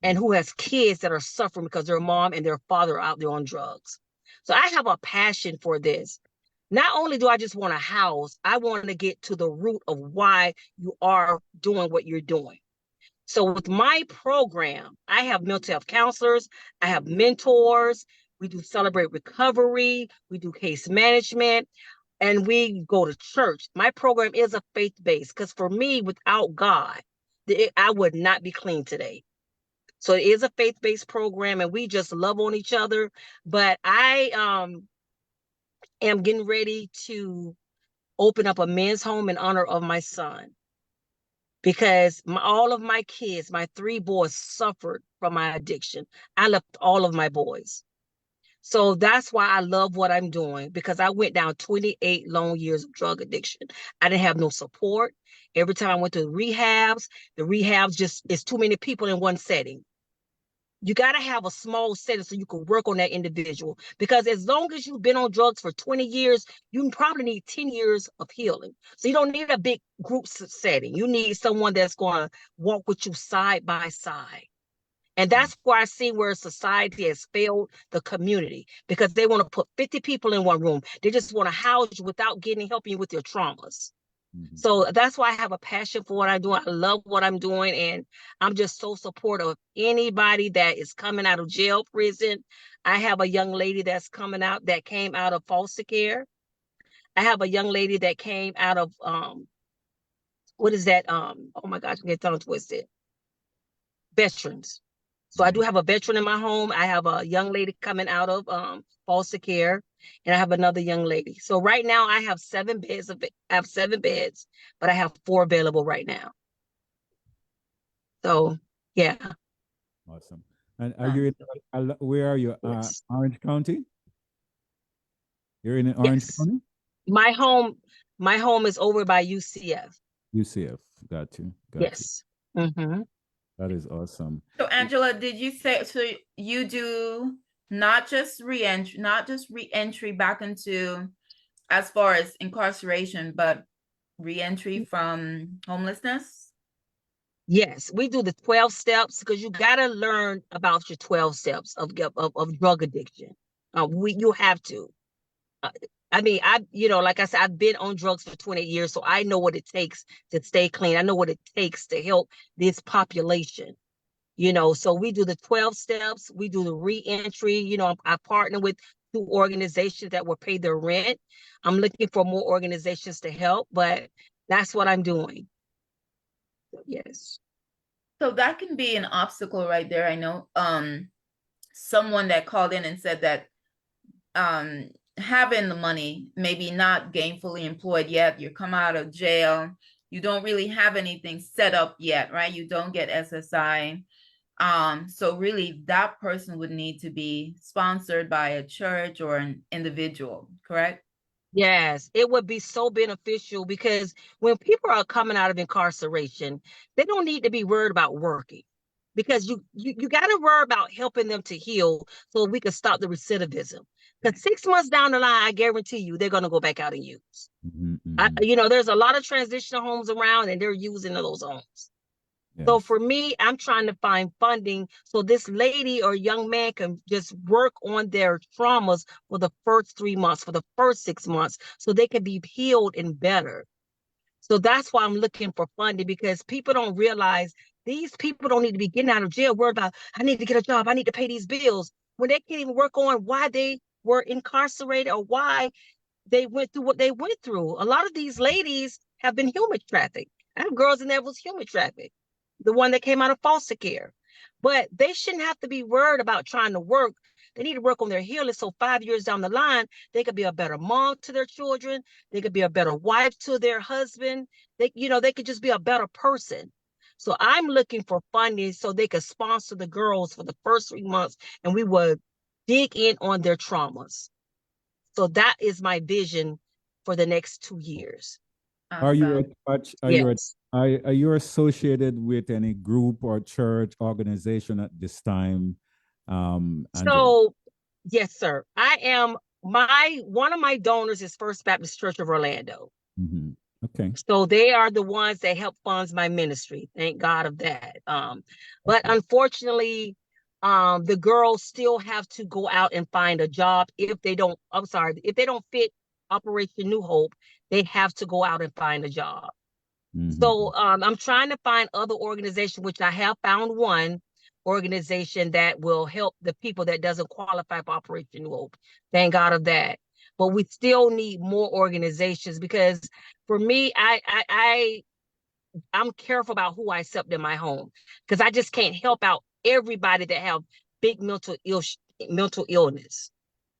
and who has kids that are suffering because their mom and their father are out there on drugs. So I have a passion for this. Not only do I just want a house, I want to get to the root of why you are doing what you're doing. So with my program, I have mental health counselors, I have mentors, we do celebrate recovery, we do case management, and we go to church. My program is a faith-based because for me, without God, I would not be clean today. So it is a faith-based program and we just love on each other. But I am getting ready to open up a men's home in honor of my son because all of my kids, my 3 boys, suffered from my addiction. I left all of my boys. So that's why I love what I'm doing, because I went down 28 long years of drug addiction. I didn't have no support. Every time I went to the rehabs just is too many people in one setting. You got to have a small setting so you can work on that individual. Because as long as you've been on drugs for 20 years, you probably need 10 years of healing. So you don't need a big group setting. You need someone that's going to walk with you side by side. And that's where I see where society has failed the community, because they want to put 50 people in one room. They just want to house you without helping you with your traumas. Mm-hmm. So that's why I have a passion for what I'm doing. I love what I'm doing. And I'm just so supportive of anybody that is coming out of jail, prison. I have a young lady that's coming out that came out of foster care. I have a young lady that came out of, what is that? Oh my gosh, I get tongue twisted. Veterans. So I do have a veteran in my home. I have a young lady coming out of foster care, and I have another young lady. So right now I have 7 beds. I have 7 beds, but I have 4 available right now. So yeah. Awesome. And are you in, where are you? Yes. Orange County? You're in Orange County? My home is over by UCF. UCF. Got you. Yes. Mm-hmm. That is awesome. So Angela, did you say, so you do not just re-entry back into, as far as incarceration, but re-entry from homelessness? Yes, we do the 12 steps, because you got to learn about your 12 steps of drug addiction. You have to. I mean, like I said, I've been on drugs for 20 years, so I know what it takes to stay clean. I know what it takes to help this population. So we do the 12 steps, we do the re-entry. I partner with 2 organizations that will pay their rent. I'm looking for more organizations to help, but that's what I'm doing. Yes. So that can be an obstacle right there. I know someone that called in and said that having the money, maybe not gainfully employed yet, you come out of jail, you don't really have anything set up yet, right? You don't get SSI. So really that person would need to be sponsored by a church or an individual, correct? Yes, it would be so beneficial, because when people are coming out of incarceration, they don't need to be worried about working, because you got to worry about helping them to heal so we can stop the recidivism. Because 6 months down the line, I guarantee you, they're going to go back out and use. Mm-hmm. There's a lot of transitional homes around, and they're using those homes. Yes. So for me, I'm trying to find funding so this lady or young man can just work on their traumas for the first 3 months, for the first 6 months, so they can be healed and better. So that's why I'm looking for funding, because people don't realize these people don't need to be getting out of jail worried about, I need to get a job, I need to pay these bills, when they can't even work on why they were incarcerated or why they went through what they went through. A lot of these ladies have been human trafficked. I have girls in there was human trafficked, the one that came out of foster care. But they shouldn't have to be worried about trying to work. They need to work on their healing, so 5 years down the line, they could be a better mom to their children. They could be a better wife to their husband. They could just be a better person. So I'm looking for funding so they could sponsor the girls for the first 3 months, and we would dig in on their traumas. So that is my vision for the next 2 years. Awesome. Are you associated with any group or church organization at this time? So, yes, sir. I am. One of my donors is First Baptist Church of Orlando. Mm-hmm. Okay. So they are the ones that help funds my ministry. Thank God of that. But unfortunately, the girls still have to go out and find a job if they don't. If they don't fit Operation New Hope, they have to go out and find a job. So I'm trying to find other organizations, which I have found one organization that will help the people that doesn't qualify for Operation New Hope. Thank God of that. But we still need more organizations because for me, I'm careful about who I accept in my home because I just can't help out everybody that have big mental illness.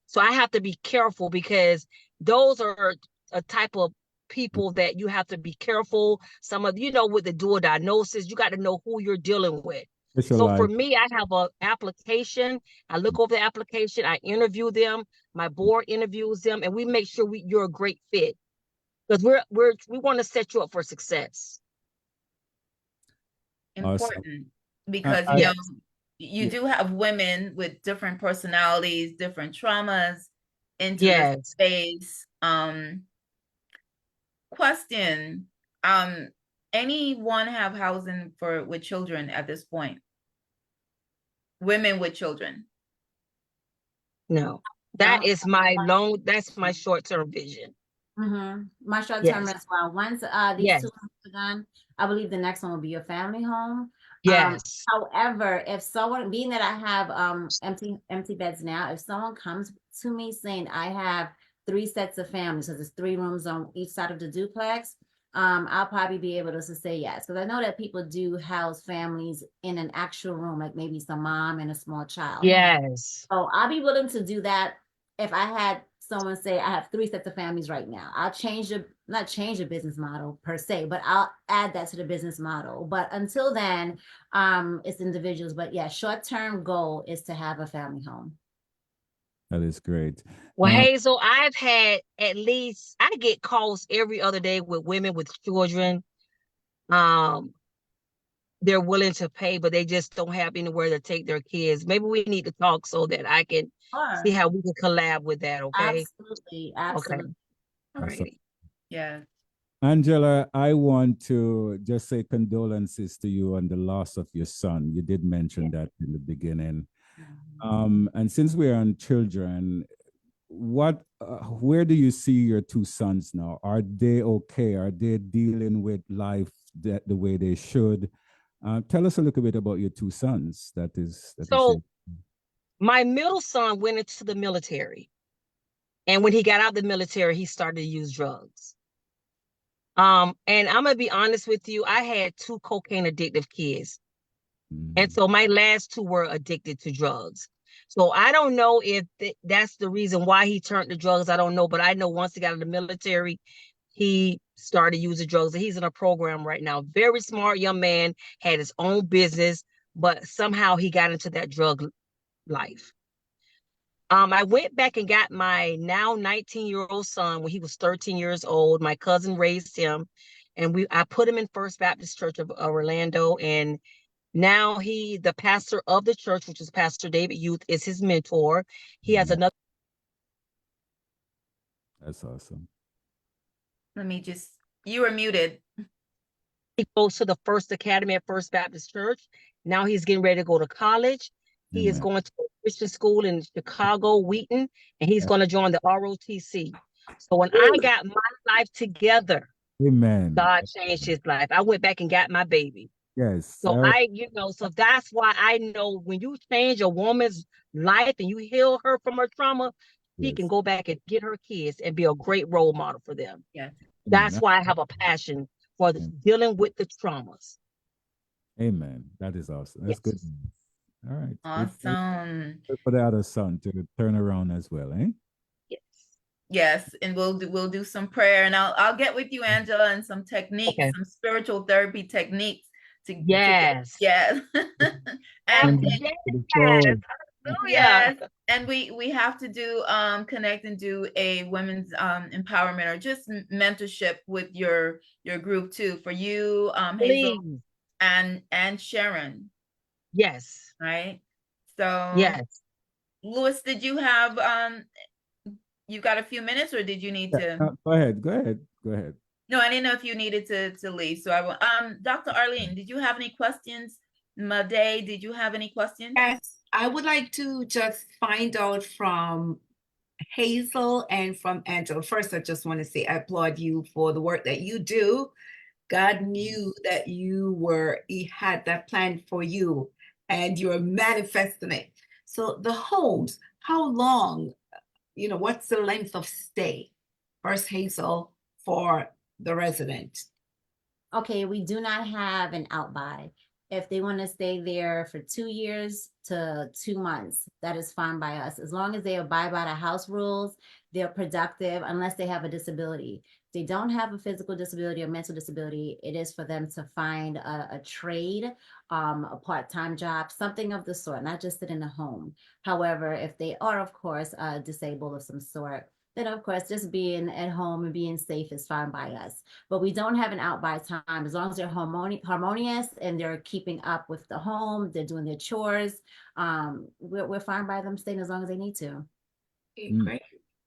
So I have to be careful because those are a type of people that you have to be careful. Some of, with the dual diagnosis, you got to know who you're dealing with. So for me, I have an application. I look over the application. I interview them. My board interviews them, and we make sure you're a great fit because we want to set you up for success. Important Awesome. because you do have women with different personalities, different traumas into the space. Question, anyone have housing with children at this point? Women with children? No, that's my short-term vision. My short-term as well. Once these 2 months are done, I believe the next one will be a family home. Yes. However, if someone, being that I have empty beds now, if someone comes to me saying I have 3 sets of families, so there's 3 rooms on each side of the duplex, I'll probably be able to say yes. Because I know that people do house families in an actual room, like maybe some mom and a small child. Yes. So I'll be willing to do that if I had someone say I have 3 sets of families right now. I'll not change the business model per se, but I'll add that to the business model. But until then, it's individuals. But yeah, short-term goal is to have a family home. That is great. Well, Hazel, I've had I get calls every other day with women with children. They're willing to pay, but they just don't have anywhere to take their kids. Maybe we need to talk so that I can see how we can collab with that. Okay. Absolutely. Okay. All righty. Yeah. Angela, I want to just say condolences to you on the loss of your son. You did mention that in the beginning. And since we're on children, where do you see your 2 sons now? Are they okay? Are they dealing with life the way they should? Tell us a little bit about your 2 sons. So my middle son went into the military. And when he got out of the military, he started to use drugs. And I'm gonna be honest with you, I had 2 cocaine addictive kids. And so my last 2 were addicted to drugs. So I don't know if that's the reason why he turned to drugs. I don't know, but I know once he got out of the military, he started using drugs. And he's in a program right now. Very smart young man, had his own business, but somehow he got into that drug life. I went back and got my now 19-year-old son when he was 13 years old. My cousin raised him, and I put him in First Baptist Church of Orlando. And now the pastor of the church, which is Pastor David Youth, is his mentor. He has another. That's awesome. You were muted. He goes to the First Academy at First Baptist Church. Now he's getting ready to go to college. He is going to a Christian school in Chicago, Wheaton, and he's going to join the ROTC. So when I got my life together, God changed his life. I went back and got my baby. Yes. So so that's why I know when you change a woman's life and you heal her from her trauma, she can go back and get her kids and be a great role model for them. Yeah. That's why I have a passion for dealing with the traumas. Amen. That is awesome. That's good. All right. Awesome. Good for the other son to turn around as well, eh? Yes, and we'll do some prayer, and I'll get with you, Angela, and some techniques, some spiritual therapy techniques to yes. And yes, and we have to do connect and do a women's empowerment or just mentorship with your group too, for you, Hazel and Sharon. Yes. Right. So yes. Louis, did you have you got a few minutes, or did you need to go ahead? No, I didn't know if you needed to leave. So I will Dr. Arlene, did you have any questions? Made, did you have any questions? Yes, I would like to just find out from Hazel and from Angela. First, I just want to say I applaud you for the work that you do God knew that He had that plan for you and you're manifesting it. So the homes, how long, what's the length of stay, First Hazel, for the resident? Okay, we do not have an outbuy. If they want to stay there for 2 years to 2 months, that is fine by us. As long as they abide by the house rules, they're productive unless they have a disability. If they don't have a physical disability or mental disability, it is for them to find a trade, a part-time job, something of the sort, not just sit in a home. However, if they are, of course, disabled of some sort, then of course, just being at home and being safe is fine by us. But we don't have an out by time. As long as they're harmonious and they're keeping up with the home, they're doing their chores, we're fine by them staying as long as they need to. Okay, Mm, great.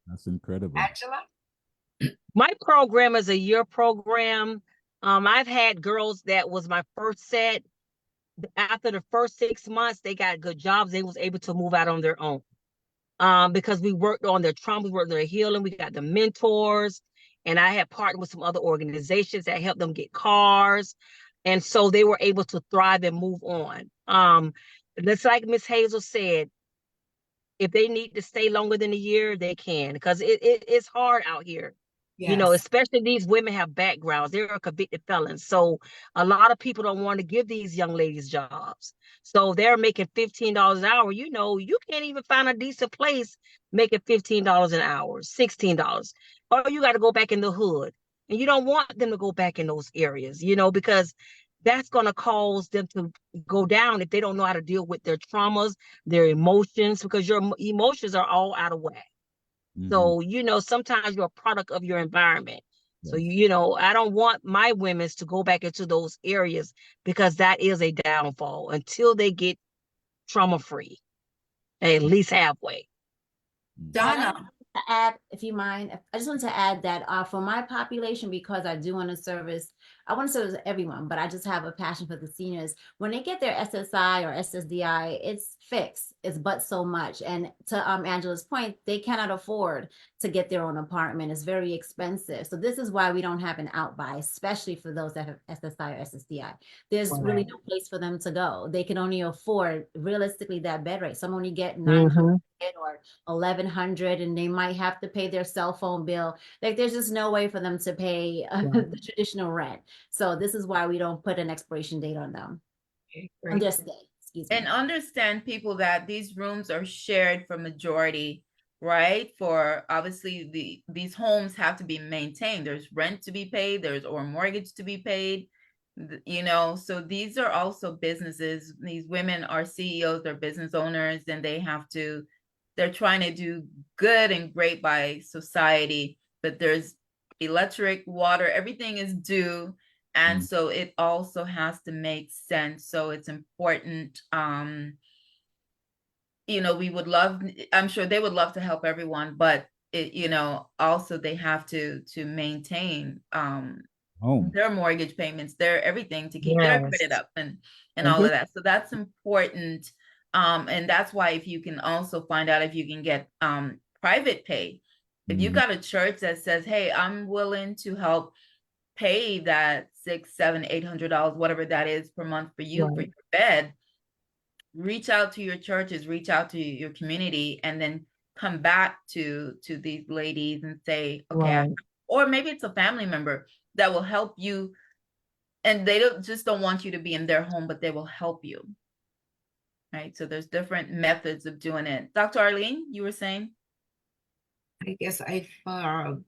that's incredible. Angela? My program is a year program. I've had girls that was my first set. After the first 6 months, they got good jobs. They was able to move out on their own. Because we worked on their trauma, we worked on their healing. We got the mentors, and I had partnered with some other organizations that helped them get cars, and so they were able to thrive and move on. Just like Miss Hazel said, if they need to stay longer than a year, they can, because it's hard out here. Yes. Especially these women have backgrounds. They're convicted felons. So a lot of people don't want to give these young ladies jobs. So they're making $15 an hour. You can't even find a decent place making $15 an hour, $16. Or you got to go back in the hood. And you don't want them to go back in those areas, because that's going to cause them to go down if they don't know how to deal with their traumas, their emotions, because your emotions are all out of whack. So, sometimes you're a product of your environment. So, I don't want my women to go back into those areas, because that is a downfall until they get trauma free, at least halfway. Donna? To add, if you mind, I just want to add that for my population, because I do want to service, I want to service everyone, but I just have a passion for the seniors. When they get their SSI or SSDI, it's fixed. It's but so much. And to Angela's point, they cannot afford to get their own apartment. It's very expensive. So this is why we don't have an outbuy, especially for those that have SSI or SSDI. There's really no place for them to go. They can only afford realistically that bed rate. Some only get 900 or 1100, and they might have to pay their cell phone bill. Like there's just no way for them to pay the traditional rent. So this is why we don't put an expiration date on them. On their stay. Excuse me. And understand, people, that these rooms are shared for majority, right? For obviously these homes have to be maintained. There's rent to be paid, or mortgage to be paid, so these are also businesses. These women are CEOs, they're business owners, and they're trying to do good and great by society, but there's electric, water, everything is due. And so it also has to make sense. So it's important. We would love, I'm sure they would love to help everyone, but also they have to maintain their mortgage payments, their everything, to keep their credit up and all of that. So that's important. And that's why, if you can also find out if you can get private pay. If you got a church that says, hey, I'm willing to help pay that $600, $700, $800, whatever that is per month for you for your bed, reach out to your churches, reach out to your community, and then come back to these ladies and say, okay, or maybe it's a family member that will help you, and they don't want you to be in their home, but they will help you. Right. So there's different methods of doing it. Dr. Arlene, you were saying? I guess I forgot.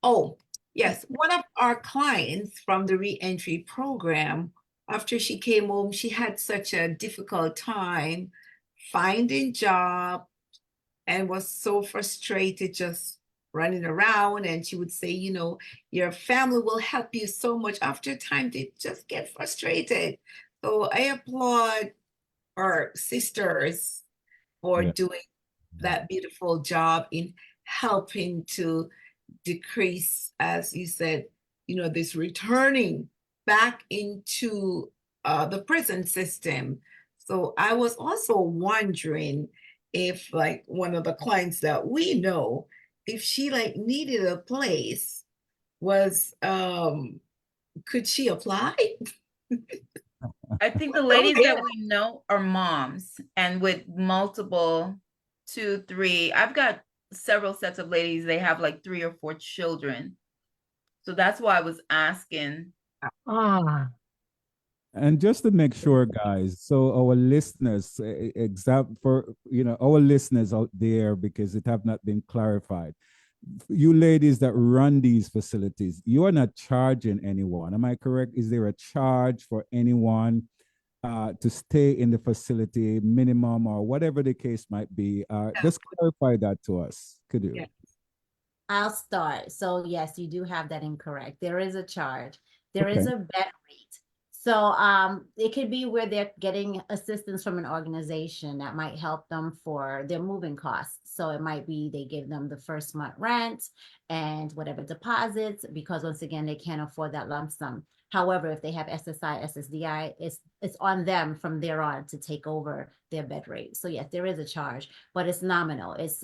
Oh, yes. One of our clients from the reentry program, after she came home, she had such a difficult time finding job and was so frustrated just running around. And she would say, your family will help you so much. After a time, they just get frustrated. So I applaud our sisters for doing that beautiful job in helping to decrease, as you said, this returning back into the prison system. So I was also wondering if, like, one of the clients that we know, if she needed a place, was Could she apply? I think the Oh, ladies yeah. that we know are moms and with multiple, 2, 3. I've got several sets of ladies, they have like 3 or 4 children. So that's why I was asking. Ah, And just to make sure, guys, so our listeners, for our listeners out there, because it have not been clarified, you ladies that run these facilities, you are not charging anyone. Am I correct? Is there a charge for anyone to stay in the facility, minimum or whatever the case might be? Just clarify that to us, could you? Yeah. I'll start. So yes, you do have that incorrect. There is a charge. There is Okay. a bed rate. So it could be where they're getting assistance from an organization that might help them for their moving costs. So it might be they give them the first month rent and whatever deposits, because once again, they can't afford that lump sum. However, if they have SSI, SSDI, it's on them from there on to take over their bed rate. So yes, there is a charge, but it's nominal. It's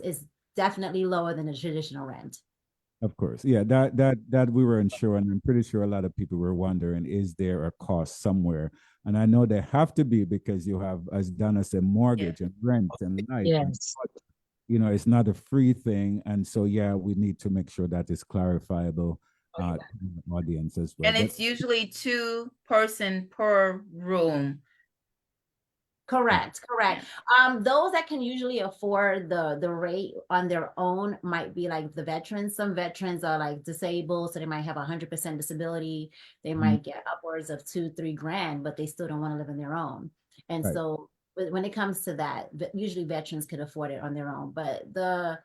definitely lower than a traditional rent. Of course. Yeah, that we were unsure, and I'm pretty sure a lot of people were wondering, is there a cost somewhere? And I know there have to be, because you have, as Donna said, mortgage and rent and light. And yes. it's not a free thing. And so yeah, we need to make sure that is clarifiable to the audience as well. And it's usually 2-person per room. Correct. Those that can usually afford the rate on their own might be like the veterans. Some veterans are like disabled, so they might have 100% disability. They might get upwards of 2-3 grand, but they still don't want to live on their own. And Right. so when it comes to that, usually veterans could afford it on their own, but the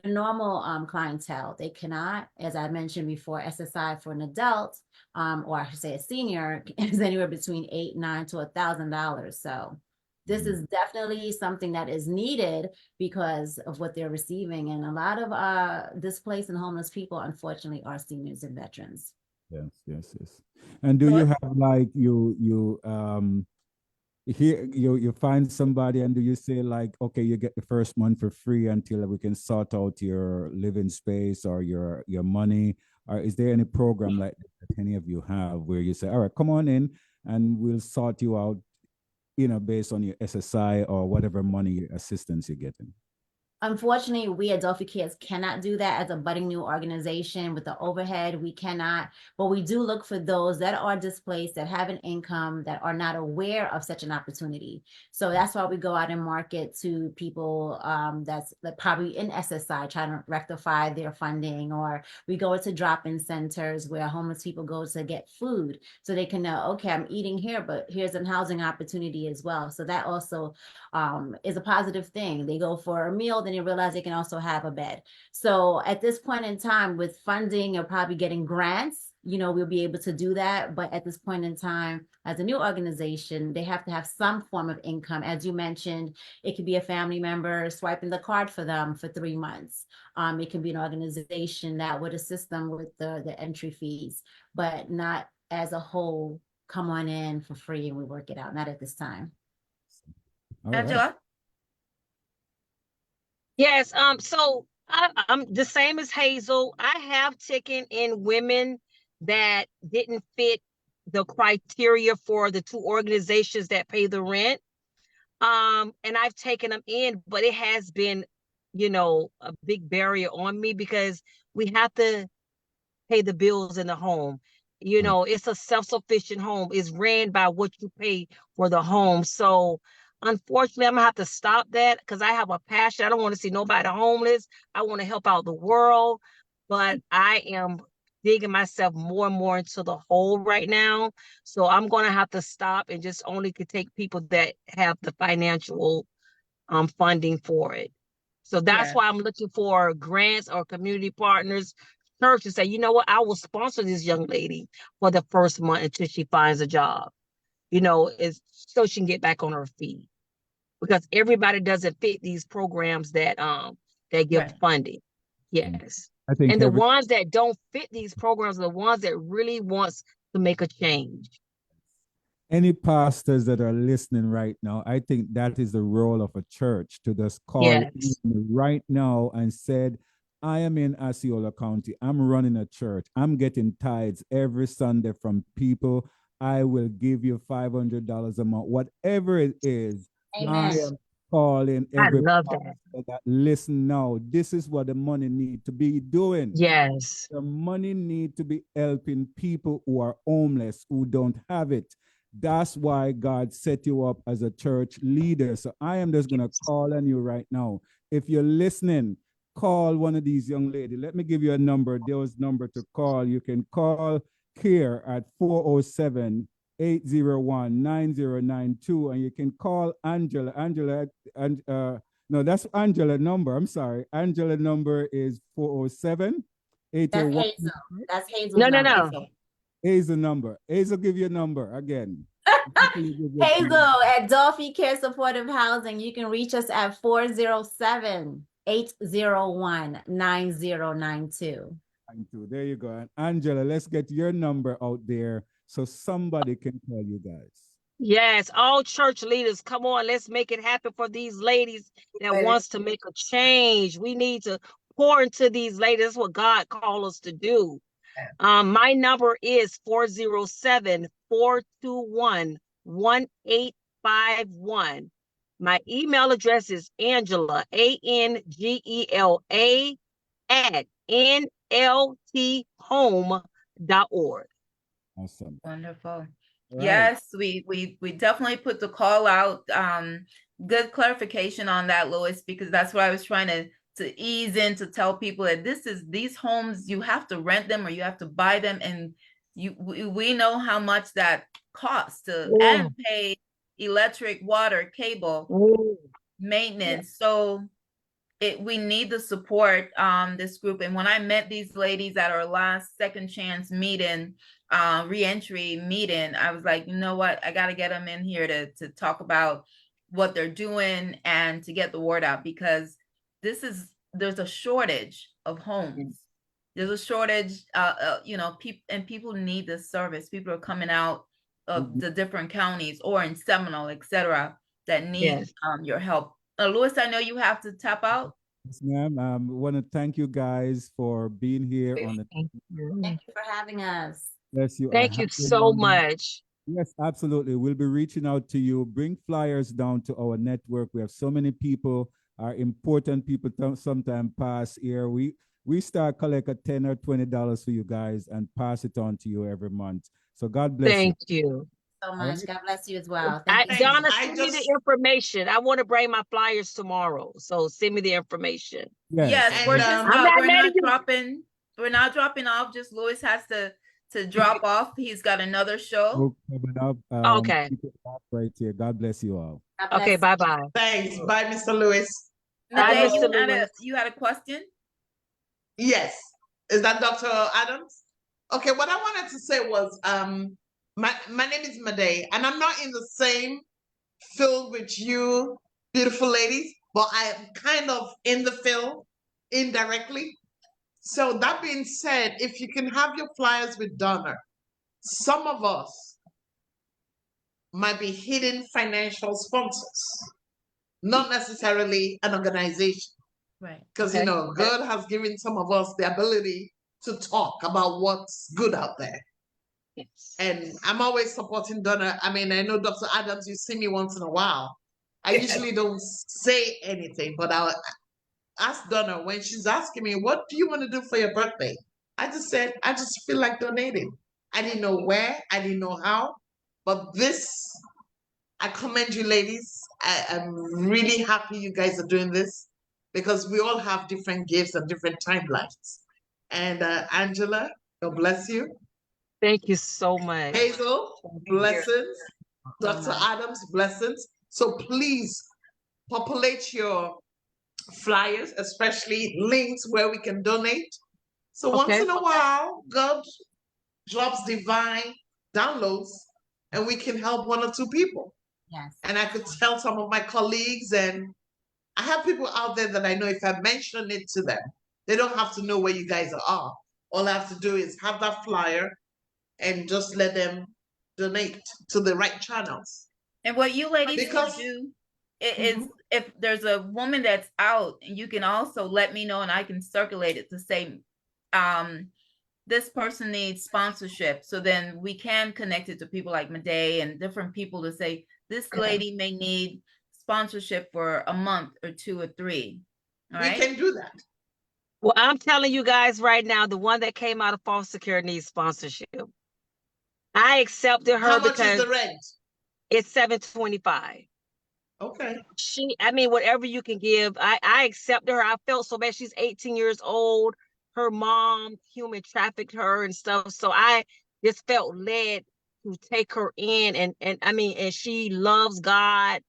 normal clientele, they cannot. As I mentioned before, SSI for an adult, or I should say a senior, is anywhere between $800 to $1,000. So this is definitely something that is needed because of what they're receiving. And a lot of displaced and homeless people, unfortunately, are seniors and veterans. Yes. And do you have like you find somebody, and do you say like, okay, you get the first month for free until we can sort out your living space or your money? Or is there any program like that any of you have where you say, all right, come on in and we'll sort you out, based on your SSI or whatever money assistance you're getting? Unfortunately, we at Dolphy Cares cannot do that as a budding new organization with the overhead. We cannot, but we do look for those that are displaced, that have an income, that are not aware of such an opportunity. So that's why we go out and market to people that's probably in SSI trying to rectify their funding, or we go to drop-in centers where homeless people go to get food so they can know, okay, I'm eating here, but here's a housing opportunity as well. So that also is a positive thing. They go for a meal, then you realize they can also have a bed. So at this point in time, with funding or probably getting grants, we'll be able to do that. But at this point in time, as a new organization, they have to have some form of income. As you mentioned, it could be a family member swiping the card for them for 3 months. It can be an organization that would assist them with the entry fees, but not as a whole, come on in for free and we work it out. Not at this time. All right. Angela? Yes. So I'm the same as Hazel. I have taken in women that didn't fit the criteria for the 2 organizations that pay the rent. And I've taken them in, but it has been, a big barrier on me because we have to pay the bills in the home. It's a self-sufficient home. It's ran by what you pay for the home. So unfortunately, I'm gonna have to stop that because I have a passion. I don't want to see nobody homeless. I want to help out the world, but I am digging myself more and more into the hole right now. So I'm gonna have to stop and just only could take people that have the financial funding for it. So that's why I'm looking for grants or community partners, church, to say, you know what, I will sponsor this young lady for the first month until she finds a job, is so she can get back on her feet. Because everybody doesn't fit these programs that give funding. Yes. I think And the ones that don't fit these programs are the ones that really wants to make a change. Any pastors that are listening right now, I think that is the role of a church, to just call in right now and said, I am in Osceola County. I'm running a church. I'm getting tithes every Sunday from people. I will give you $500 a month, whatever it is. I Amen. am calling I every love that. pastor that listen now. This is what the money need to be doing. Yes. The money need to be helping people who are homeless, who don't have it. That's why God set you up as a church leader. So I am just gonna call on you right now. If you're listening, call one of these young ladies. Let me give you a number. There's number to call. You can call Care at 407-801-9092, and you can call Angela. And no, that's Angela number. I'm sorry. Angela number is 407 That's 801. Hazel. That's Hazel's No, no, number. no. Hazel number. Hazel, give you a number again. Hazel at Dolphy Care Supportive Housing. You can reach us at 407-801-9092. There you go. And Angela, let's get your number out there so somebody can call you guys. Yes, all church leaders, come on, let's make it happen for these ladies that wants to make a change. We need to pour into these ladies. That's what God called us to do. My number is 407-421-1851. My email address is Angela, ANGELA at NLThome.org. Awesome. Wonderful. Right. Yes, we definitely put the call out. Good clarification on that, Lois, because that's what I was trying to ease in, to tell people that these homes, you have to rent them or you have to buy them, and we know how much that costs to and pay electric, water, cable, maintenance. So we need the support, this group. And when I met these ladies at our last second chance meeting, reentry meeting, I was like, you know what, I got to get them in here to talk about what they're doing and to get the word out, because there's a shortage of homes. There's a shortage, people need this service. People are coming out of the different counties or in Seminole, etc., that need your help. Louis, I know you have to tap out. Yes, ma'am. We want to thank you guys for being here on the. Thank you for having us. Bless you. Thank you so much. Yes, absolutely. We'll be reaching out to you. Bring flyers down to our network. We have so many people, our important people sometimes pass here. We start collect a $10 or $20 for you guys and pass it on to you every month. So God bless you. Thank you so much. God bless you as well. Donna, send me the information. I want to bring my flyers tomorrow, so send me the information. Yes, And, we're not dropping off. Just Louis has to drop off. He's got another show. Coming up. Okay. Right here. God bless you all. Okay, bye-bye. Thanks. Bye, Mr. Lewis. Nadine, you had a question? Yes. Is that Dr. Adams? Okay, what I wanted to say was, my name is Made, and I'm not in the same field with you, beautiful ladies, but I am kind of in the field indirectly. So that being said, if you can have your flyers with Donna, some of us might be hidden financial sponsors, not necessarily an organization. Right. Because, God has given some of us the ability to talk about what's good out there. Yes. And I'm always supporting Donna. I mean, I know Dr. Adams, you see me once in a while. I usually don't say anything, but I'll ask Donna when she's asking me, what do you want to do for your birthday? I just said, I just feel like donating. I didn't know where, I didn't know how, but I commend you ladies. I'm really happy you guys are doing this, because we all have different gifts and different timelines. And Angela, God bless you. Thank you so much. Hazel, blessings. Dr. Adams, blessings. So please populate your flyers, especially links where we can donate. So once in a while, God drops divine downloads and we can help one or two people. Yes. And I could tell some of my colleagues, and I have people out there that I know if I mention it to them, they don't have to know where you guys are. All I have to do is have that flyer and just let them donate to the right channels. And what you ladies can do, it's if there's a woman that's out, you can also let me know and I can circulate it to say, this person needs sponsorship. So then we can connect it to people like Madej and different people to say, this lady may need sponsorship for a month or 2 or 3. All right. We can do that. Well, I'm telling you guys right now, the one that came out of foster care needs sponsorship. I accepted her. How much is because the rent? it's $725. Okay. I mean, whatever you can give. I accepted her. I felt so bad. She's 18 years old. Her mom human trafficked her and stuff. So I just felt led to take her in, and I mean, and she loves God.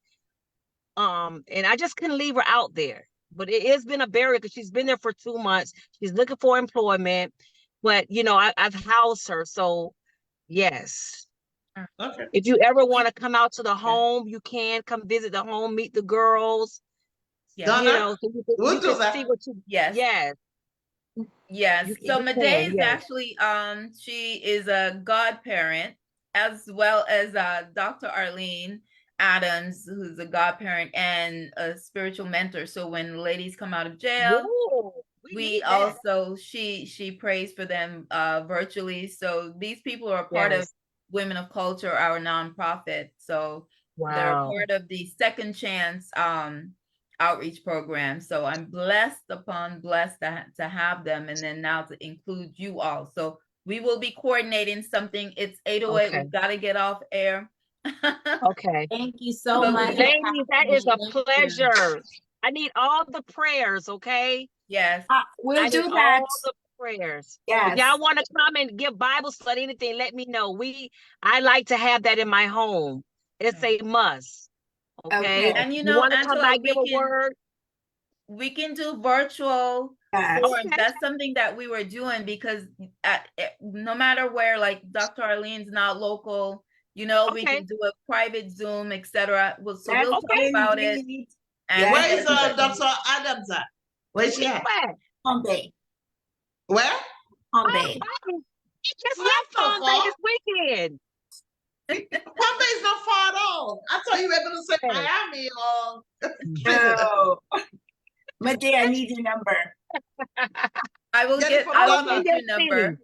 And I just couldn't leave her out there. But it has been a barrier because she's been there for 2 months. She's looking for employment, but you know, I've housed her. So yes. Okay. If you ever want to come out to the home, you can come visit the home, meet the girls. Yeah. You know, so we'll do that. see what you. Yes. Yes. Yes. So Madej is yes. actually she is a godparent, as well as Dr. Arlene Adams, who's a godparent and a spiritual mentor. So when ladies come out of jail, Whoa, we also she prays for them virtually. So these people are part of Women of Culture, our nonprofit. So they're part of the Second Chance outreach program. So I'm blessed to have them, and then now to include you all. So we will be coordinating something. It's 8:08. We've got to get off air. Okay. Thank you so much. Ladies, that is a pleasure. I need all the prayers, okay? Yes. We'll do that. All the prayers. Yes. If y'all want to come and give Bible study, anything, let me know. I like to have that in my home. It's a must. Okay. And you want to come by, give a word. We can do virtual forums. That's something that we were doing because no matter where, like Dr. Arlene's not local, you know, we can do a private Zoom, etc. So we'll talk about it. And where is Dr. Adams at? Where's she at? Bombay. Where? Bombay. Just left Bombay this weekend. Bombay's not far at all. I thought you were going to say Miami or. No. Madej, I need your number. I will get your number.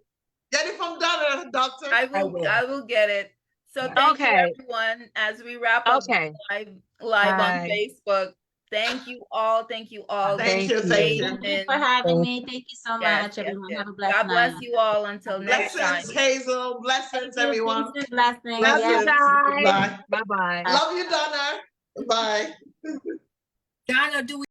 Get it from Donna, doctor. I will get it. So thank you everyone as we wrap up live on Facebook. Thank you all. Thank you all. Thank you for having me. Thank you so much, everyone. Have a blessed night. God bless you all until next time. Blessings, Hazel. Blessings, everyone. Blessings. Love you guys. Bye. Bye-bye. Love you, Donna. Bye. Donna, do we